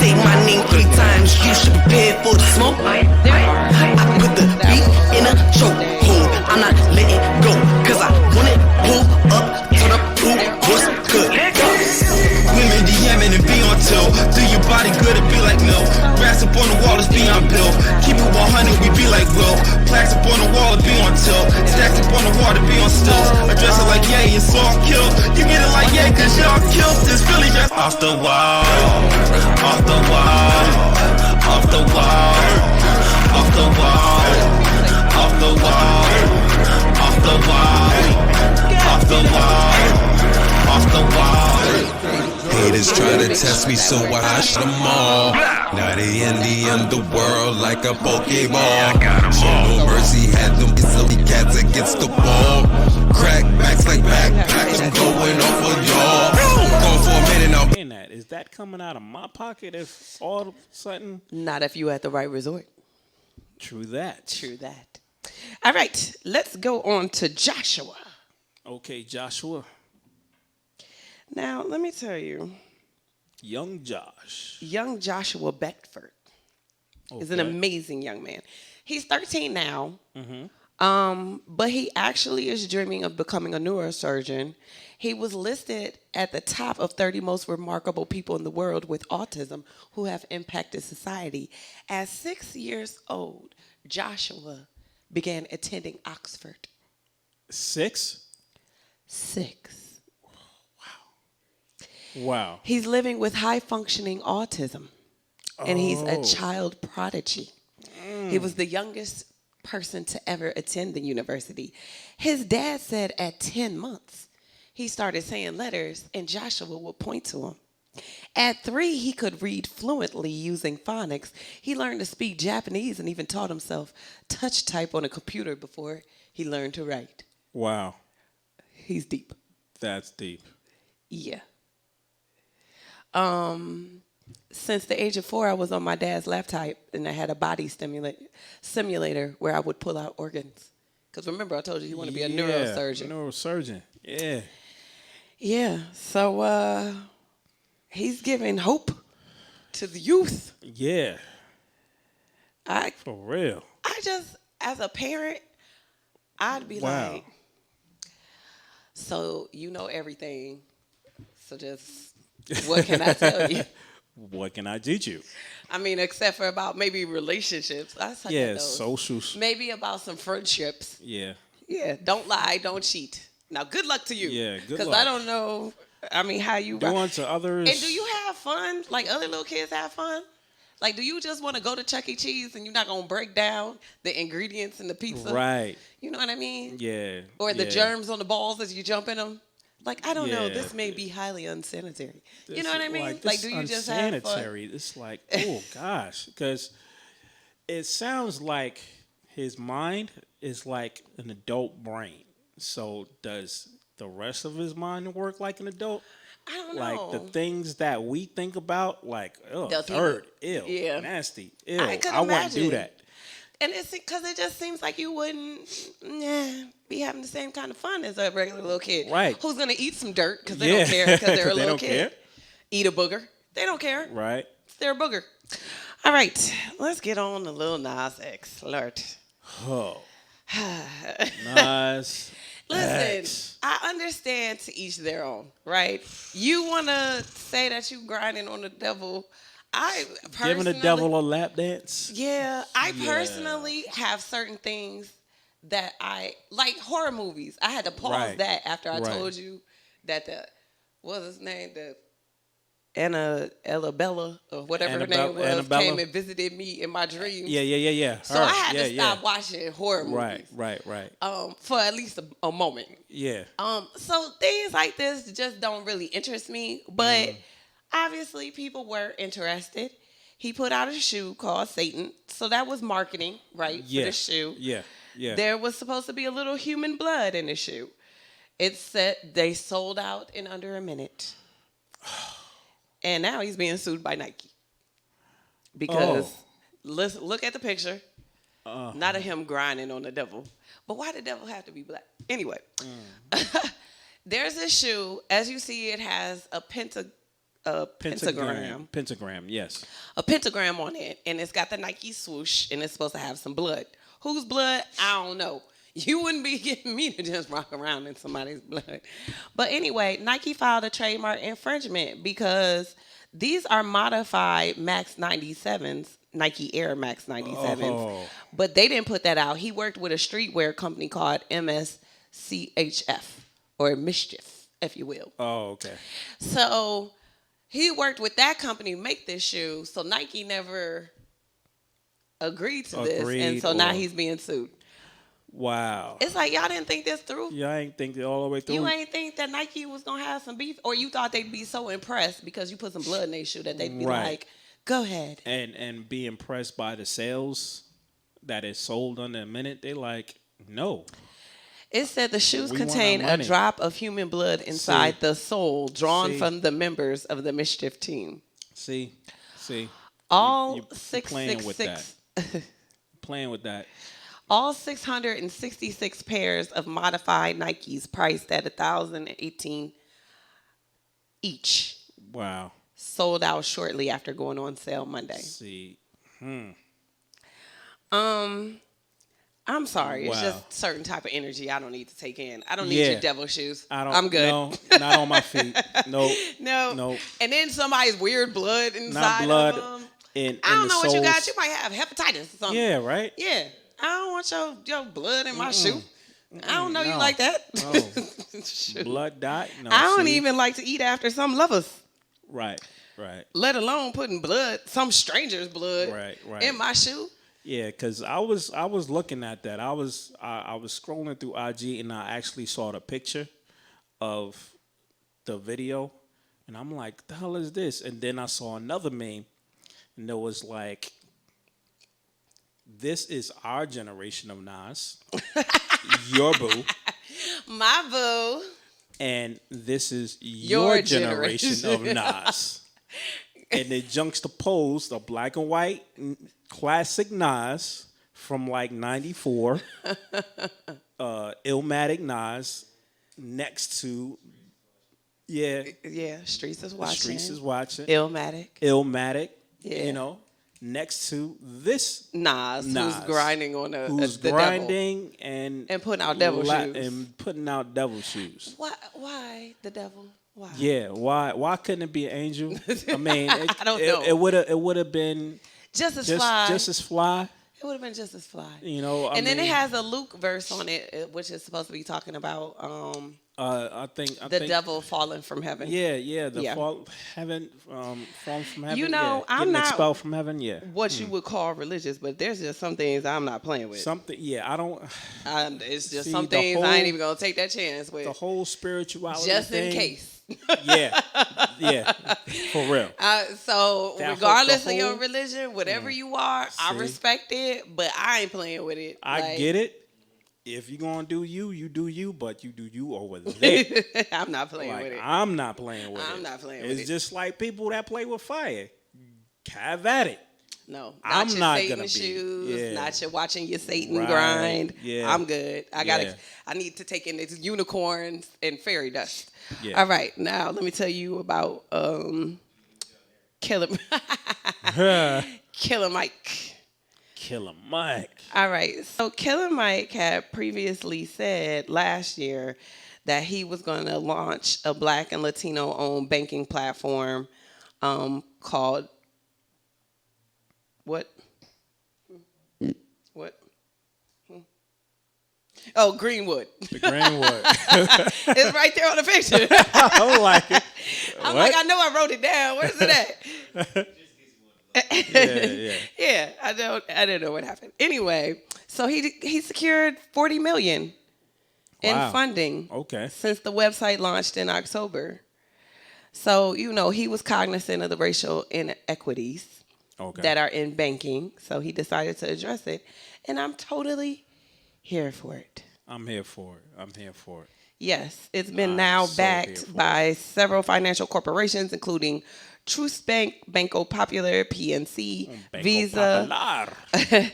Say my name 3 times, you should prepare for the smoke. I put the beat in a choke hold, I'm not letting go, cause I want it, pull up, turn up, pull, what's good? Women DMing and be on tilt. Do your body good and be like no. Grass up on the wall is beyond bill. Keep it 100, we be like Will. Plaques up on the wall to be on tilt. Stacks up on the wall to be on stills. Address it like yeah, it's all killed. You get it like yeah, cause y'all killed this Philly just off the wall. Off the wall. Off the wall. Off the wall. Off the wall. Off the wall. Off the wall. Off the wall. Haters try to test me, so I shut them all. Now they in the underworld like a Pokemon. Show no mercy, had them silly cats against the wall. Crack backs like backpacks, I'm going off of y'all. Going for a minute now. Saying that, is that coming out of my pocket if all of a sudden? Not if you at the right resort. True that. True that. All right, let's go on to Joshua. Okay, Joshua. Now, let me tell you, Young Josh. young Joshua Beckford is an Okay. amazing young man. He's 13 now, but he actually is dreaming of becoming a neurosurgeon. He was listed at the top of 30 most remarkable people in the world with autism who have impacted society. At 6 years old, Joshua began attending Oxford. 6? 6. Wow. He's living with high-functioning autism, and he's a child prodigy. He was the youngest person to ever attend the university. His dad said at 10 months, he started saying letters, and Joshua would point to him. At 3, he could read fluently using phonics. He learned to speak Japanese and even taught himself touch type on a computer before he learned to write. Wow. He's deep. That's deep. Yeah. Since the age of 4, I was on my dad's laptop, and I had a body simulator where I would pull out organs. Because remember, I told you he wanted to be a neurosurgeon. Neurosurgeon. Yeah. Yeah. So he's giving hope to the youth. Yeah. For real. I just, as a parent, I'd be Wow. like, so you know everything. So just, what can I tell you? What can I teach you? I mean, except for about maybe relationships. I suck at Yeah, those. socials. Maybe about some friendships. Yeah. Yeah, don't lie, don't cheat. Now, good luck to you. Yeah, good Because luck. I don't know, I mean, how you... Do unto others. And do you have fun? Like other little kids have fun? Like, do you just want to go to Chuck E. Cheese and you're not going to break down the ingredients in the pizza? Right. You know what I mean? Yeah. Or the yeah. germs on the balls as you jump in them? Like, I don't know. Yeah. This may be highly unsanitary. You This know what I is mean? Like, Like, do you just have fun? unsanitary. It's like, oh gosh, because it sounds like his mind is like an adult brain. So does the rest of his mind work like an adult? I don't Like know. the things that we think about, like Does he- dirt, ill, Yeah. nasty, ill. I could I wouldn't do imagine. that. And it's because it just seems like you wouldn't be having the same kind of fun as a regular little kid. Right. Who's going to eat some dirt because they Yeah. don't care because they're a 'Cause they little don't kid. care. Eat a booger. They don't care. Right. They're a booger. All right. Let's get on to Lil Nas X. Lord. Oh. Nas. Listen, X. I understand to each their own, right? You want to say that you grinding on the devil. I personally... Giving the devil a lap dance. Yeah, I Yeah. personally have certain things that I like horror movies. I had to pause Right. that after I Right. told you that what was his name? The Annabella or whatever her name was Annabella? came and visited me in my dreams. Yeah. So Her. I had yeah, to stop watching horror movies. Right. For at least a moment. Yeah. So things like this just don't really interest me, but obviously people were interested. He put out a shoe called Satan, so that was marketing, right, for the shoe. Yeah. There was supposed to be a little human blood in the shoe. It said they sold out in under a minute. And now he's being sued by Nike. Because let's look at the picture. Not of him grinding on the devil. But why the devil have to be black? Anyway. There's this shoe. As you see, it has a pentagram. Pentagram, yes. A pentagram on it. And it's got the Nike swoosh. And it's supposed to have some blood. Whose blood? I don't know. You wouldn't be getting me to just rock around in somebody's blood. But anyway, Nike filed a trademark infringement because these are modified Max 97s, Nike Air Max 97s. But they didn't put that out. He worked with a streetwear company called MSCHF, or Mischief, if you will. Oh, okay. So he worked with that company to make this shoe. So Nike never agreed to this. And so now he's being sued. Wow. It's like y'all didn't think this through. Yeah, I ain't think it all the way through. You ain't think that Nike was gonna have some beef, or you thought they'd be so impressed because you put some blood in their shoe that they'd be like, "Go ahead." And be impressed by the sales that is sold under a minute. They like, no. It said the shoes We want contain our a money. drop of human blood inside the sole, drawn from the members of the Mischief team. See, All you six playing six with six. playing with that. All 666 pairs of modified Nikes priced at $1,018 each. Wow. Sold out shortly after going on sale Monday. See. I'm sorry. It's Wow. just certain type of energy I don't need to take in. I don't need your devil shoes. I'm good. No, not on my feet. Nope. No. And then somebody's weird blood inside Not blood. of them. In I don't the know what you soles. got. You might have hepatitis or something. Yeah, right? Yeah. I don't want your blood in my shoe. I don't know you No. like that. Oh. Blood dot? No. I don't see? even like to eat after some lovers. Right. Let alone putting blood, some stranger's blood, Right. in my shoe. Yeah, because I was looking at that. I was scrolling through IG and I actually saw the picture of the video, and I'm like, the hell is this? And then I saw another meme, and it was like, this is our generation of Nas, your boo, My boo. and this is your generation of Nas. And they juxtaposed a black and white classic Nas from like 94, Illmatic Nas, next to, Streets is watching. Streets is watching. Illmatic. Yeah. You know, next to this Nas, who's grinding on who's the grinding devil. And putting out devil shoes. And putting out devil shoes. Why the devil? Why? Yeah, why couldn't it be an angel? I mean, I don't know. It would have been just as fly. Just as fly. It would have been just as fly. You know, and then it has a Luke verse on it, which is supposed to be talking about I think devil falling from heaven. Fall falling from heaven. You know, I'm getting not expelled from heaven. Yeah, what you would call religious, but there's just some things I'm not playing with. I don't. It's just See, some things I ain't even gonna take that chance with. The whole spirituality, just thing, in case. yeah, for real. So That regardless whole- of your religion, whatever you are, I respect it, but I ain't playing with it. I get it. If you're gonna do you do you, but you do you over there. I'm not playing with it. I'm not playing with it. I'm not playing with it. It's just like people that play with fire. Have at it. No, I'm your not Satan gonna be. shoes. Yeah. Not your watching your Satan Right. grind. Yeah. I'm good. I need to take in these unicorns and fairy dust. Yeah. All right, now let me tell you about Killer Mike. Killer Mike. All right, so Killer Mike had previously said last year that he was going to launch a Black and Latino-owned banking platform called what? Oh, Greenwood. The Greenwood. It's right there on the picture. I like it. I'm What? like, I know I wrote it down. Where's it at? Yeah. Yeah, I didn't know what happened. Anyway, so he secured $40 million in Wow. funding. Okay. Since the website launched in October. So, he was cognizant of the racial inequities that are in banking. So he decided to address it. And I'm totally here for it. I'm here for it. Yes, it's been I'm now so here backed for by several financial corporations, including Truist Bank, Banco Popular, PNC, Banco Visa, Popular.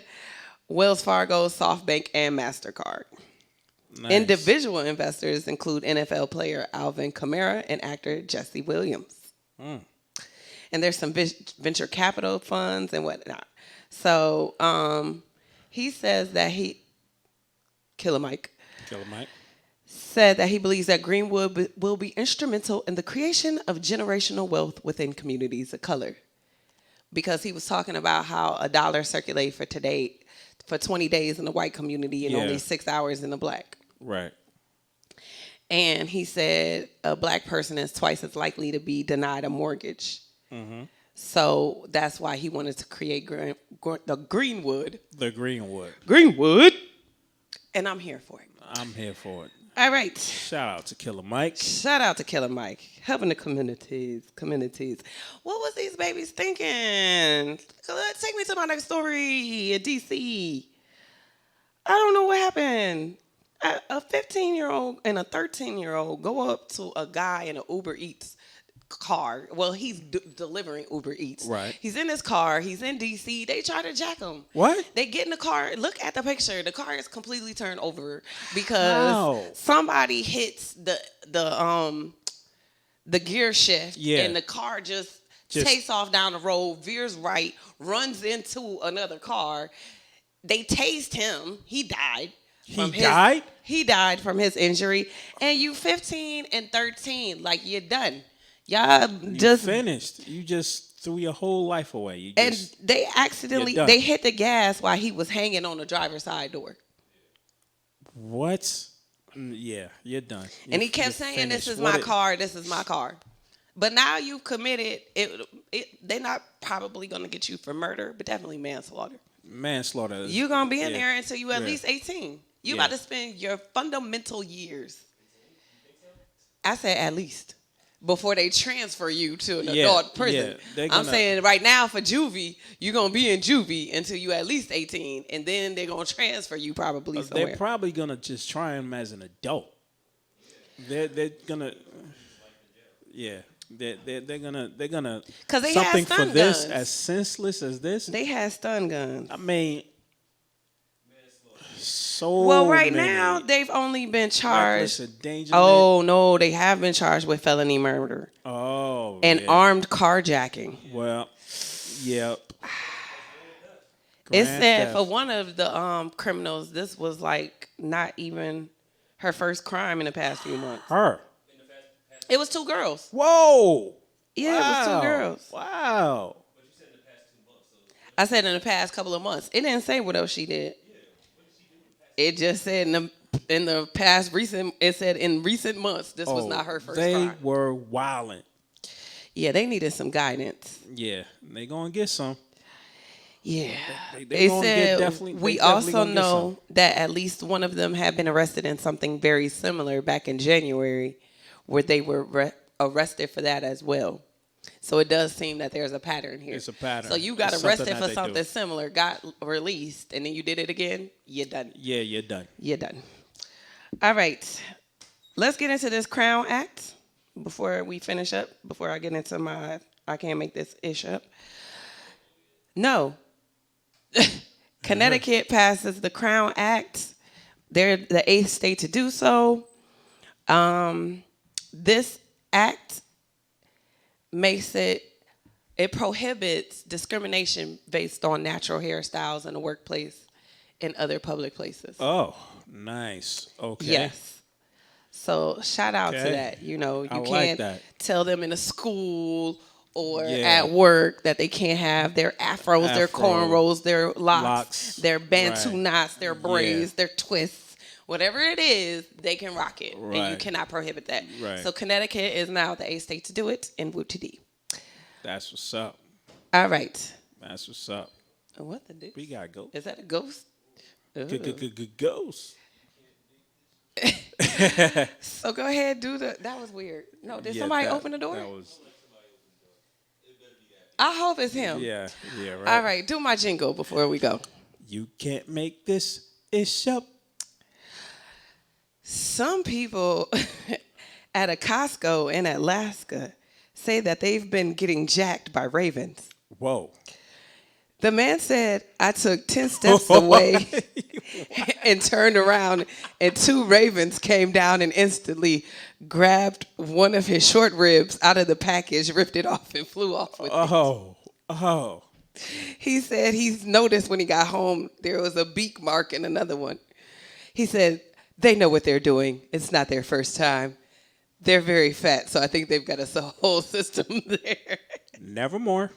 Wells Fargo, SoftBank, and MasterCard. Nice. Individual investors include NFL player Alvin Kamara and actor Jesse Williams. And there's some venture capital funds and whatnot. So he says that Killer Mike, said that he believes that Greenwood will be instrumental in the creation of generational wealth within communities of color. Because he was talking about how $1 circulate for 20 days in the white community and only 6 hours in the black. Right. And he said a black person is twice as likely to be denied a mortgage. So that's why he wanted to create the Greenwood. The Greenwood. Greenwood. And I'm here for it. I'm here for it. All right. Shout out to Killer Mike. Shout out to Killer Mike. Helping the communities. What was these babies thinking? Take me to my next story in DC. I don't know what happened. A 15-year-old and a 13-year-old go up to a guy in an Uber Eats car. Well, he's delivering Uber Eats. Right. He's in his car. He's in D.C. They try to jack him. What? They get in the car. Look at the picture. The car is completely turned over because somebody hits the gear shift and the car just takes off down the road, veers right, runs into another car. They tased him. He died. He died from his injury. And you 15 and 13, like you're done. Y'all just finished. You just threw your whole life away. They accidentally hit the gas while he was hanging on the driver's side door. What? Yeah, you're done. And he kept saying, "This is my car. This is my car." But now you've committed they're not probably going to get you for murder, but definitely manslaughter. Manslaughter. You're going to be in there until you at least 18. You about to spend your fundamental years. I said at least. Before they transfer you to an adult prison. I'm saying right now for juvie, you're going to be in juvie until you at least 18. And then they're going to transfer you probably somewhere. They're probably going to just try him as an adult. They're going to... Yeah. They're gonna because they something had stun for this guns. as senseless as this. They had stun guns. I mean, so well, right many now they've only been charged. Endangerment. Oh no, they have been charged with felony murder. Oh, and armed carjacking. Well, yep. It said for one of the criminals, this was like not even her first crime in the past few months. It was 2 girls. Whoa. Yeah, it was 2 girls. Wow. But you said in the past 2 months. I said in the past couple of months. It didn't say what else she did. It just said in the past recent. It said in recent months. This was not her first crime. They were wilding. Yeah, they needed some guidance. Yeah, they gonna get some. Yeah. They said we also know that at least one of them had been arrested in something very similar back in January, where they were arrested for that as well. So it does seem that there's a pattern here. It's a pattern. So you got arrested for something similar, got released, and then you did it again, you're done. Yeah, you're done. You're done. All right. Let's get into this Crown Act before we finish up, before I get into my I can't make this ish up. No. Connecticut passes the Crown Act. They're the 8th state to do so. This act makes it prohibits discrimination based on natural hairstyles in the workplace and other public places. Oh, nice. Okay. Yes. So shout out to that. You know, you can't tell them in a school or at work that they can't have their afros, their cornrows, their locks, their bantu knots, their braids, their twists, Whatever it is, they can rock it. And you Right. cannot prohibit that. Right. So Connecticut is now the 8th state to do it in Wootity. That's what's up. All right. That's what's up. What the deuce? We got ghost. Is that a ghost? Ghost. So go ahead, do the. That was weird. No, did Yeah, somebody that- open the door? That was. I hope it's him. Yeah. Right. All right, do my jingle before we go. You can't make this ish up. Some people at a Costco in Alaska say that they've been getting jacked by ravens. Whoa. The man said, I took 10 steps away and turned around, and 2 ravens came down and instantly grabbed one of his short ribs out of the package, ripped it off, and flew off with it. Oh. He said he's noticed when he got home there was a beak mark in another one. He said, they know what they're doing. It's not their first time. They're very fat, so I think they've got a whole system there. Nevermore.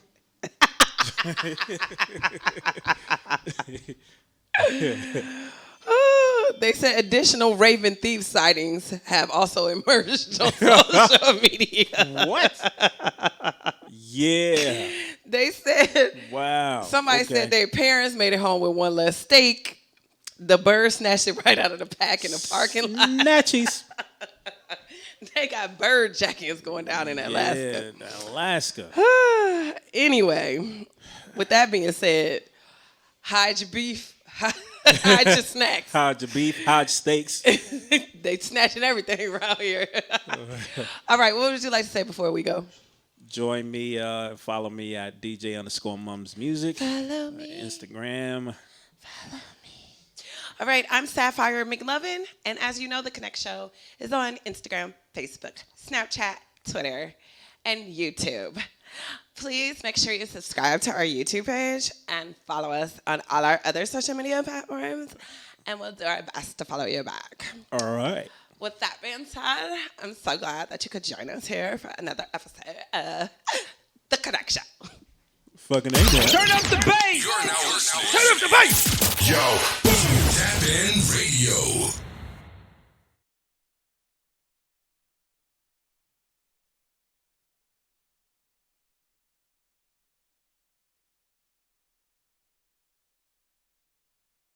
They said additional raven thief sightings have also emerged on social media. What? Yeah. They said Wow. somebody Okay. said their parents made it home with one less steak. The bird snatched it right out of the pack in the parking lot. Natchies. They got bird jackets going down in Alaska. Yeah, Alaska. Anyway, with that being said, hide your beef, hide your snacks. Hide your beef, hide your steaks. They snatching everything around here. All right, what would you like to say before we go? Join me, follow me at DJ_Mums Music. Follow me. Instagram. All right, I'm Sapphire McLovin, and as you know, The Konnect Show is on Instagram, Facebook, Snapchat, Twitter, and YouTube. Please make sure you subscribe to our YouTube page and follow us on all our other social media platforms, and we'll do our best to follow you back. All right. With that being said, I'm so glad that you could join us here for another episode of The Konnect Show. Fucking A. Turn up the bass! You're now listening. Turn up the bass! Yo, Tap In Radio.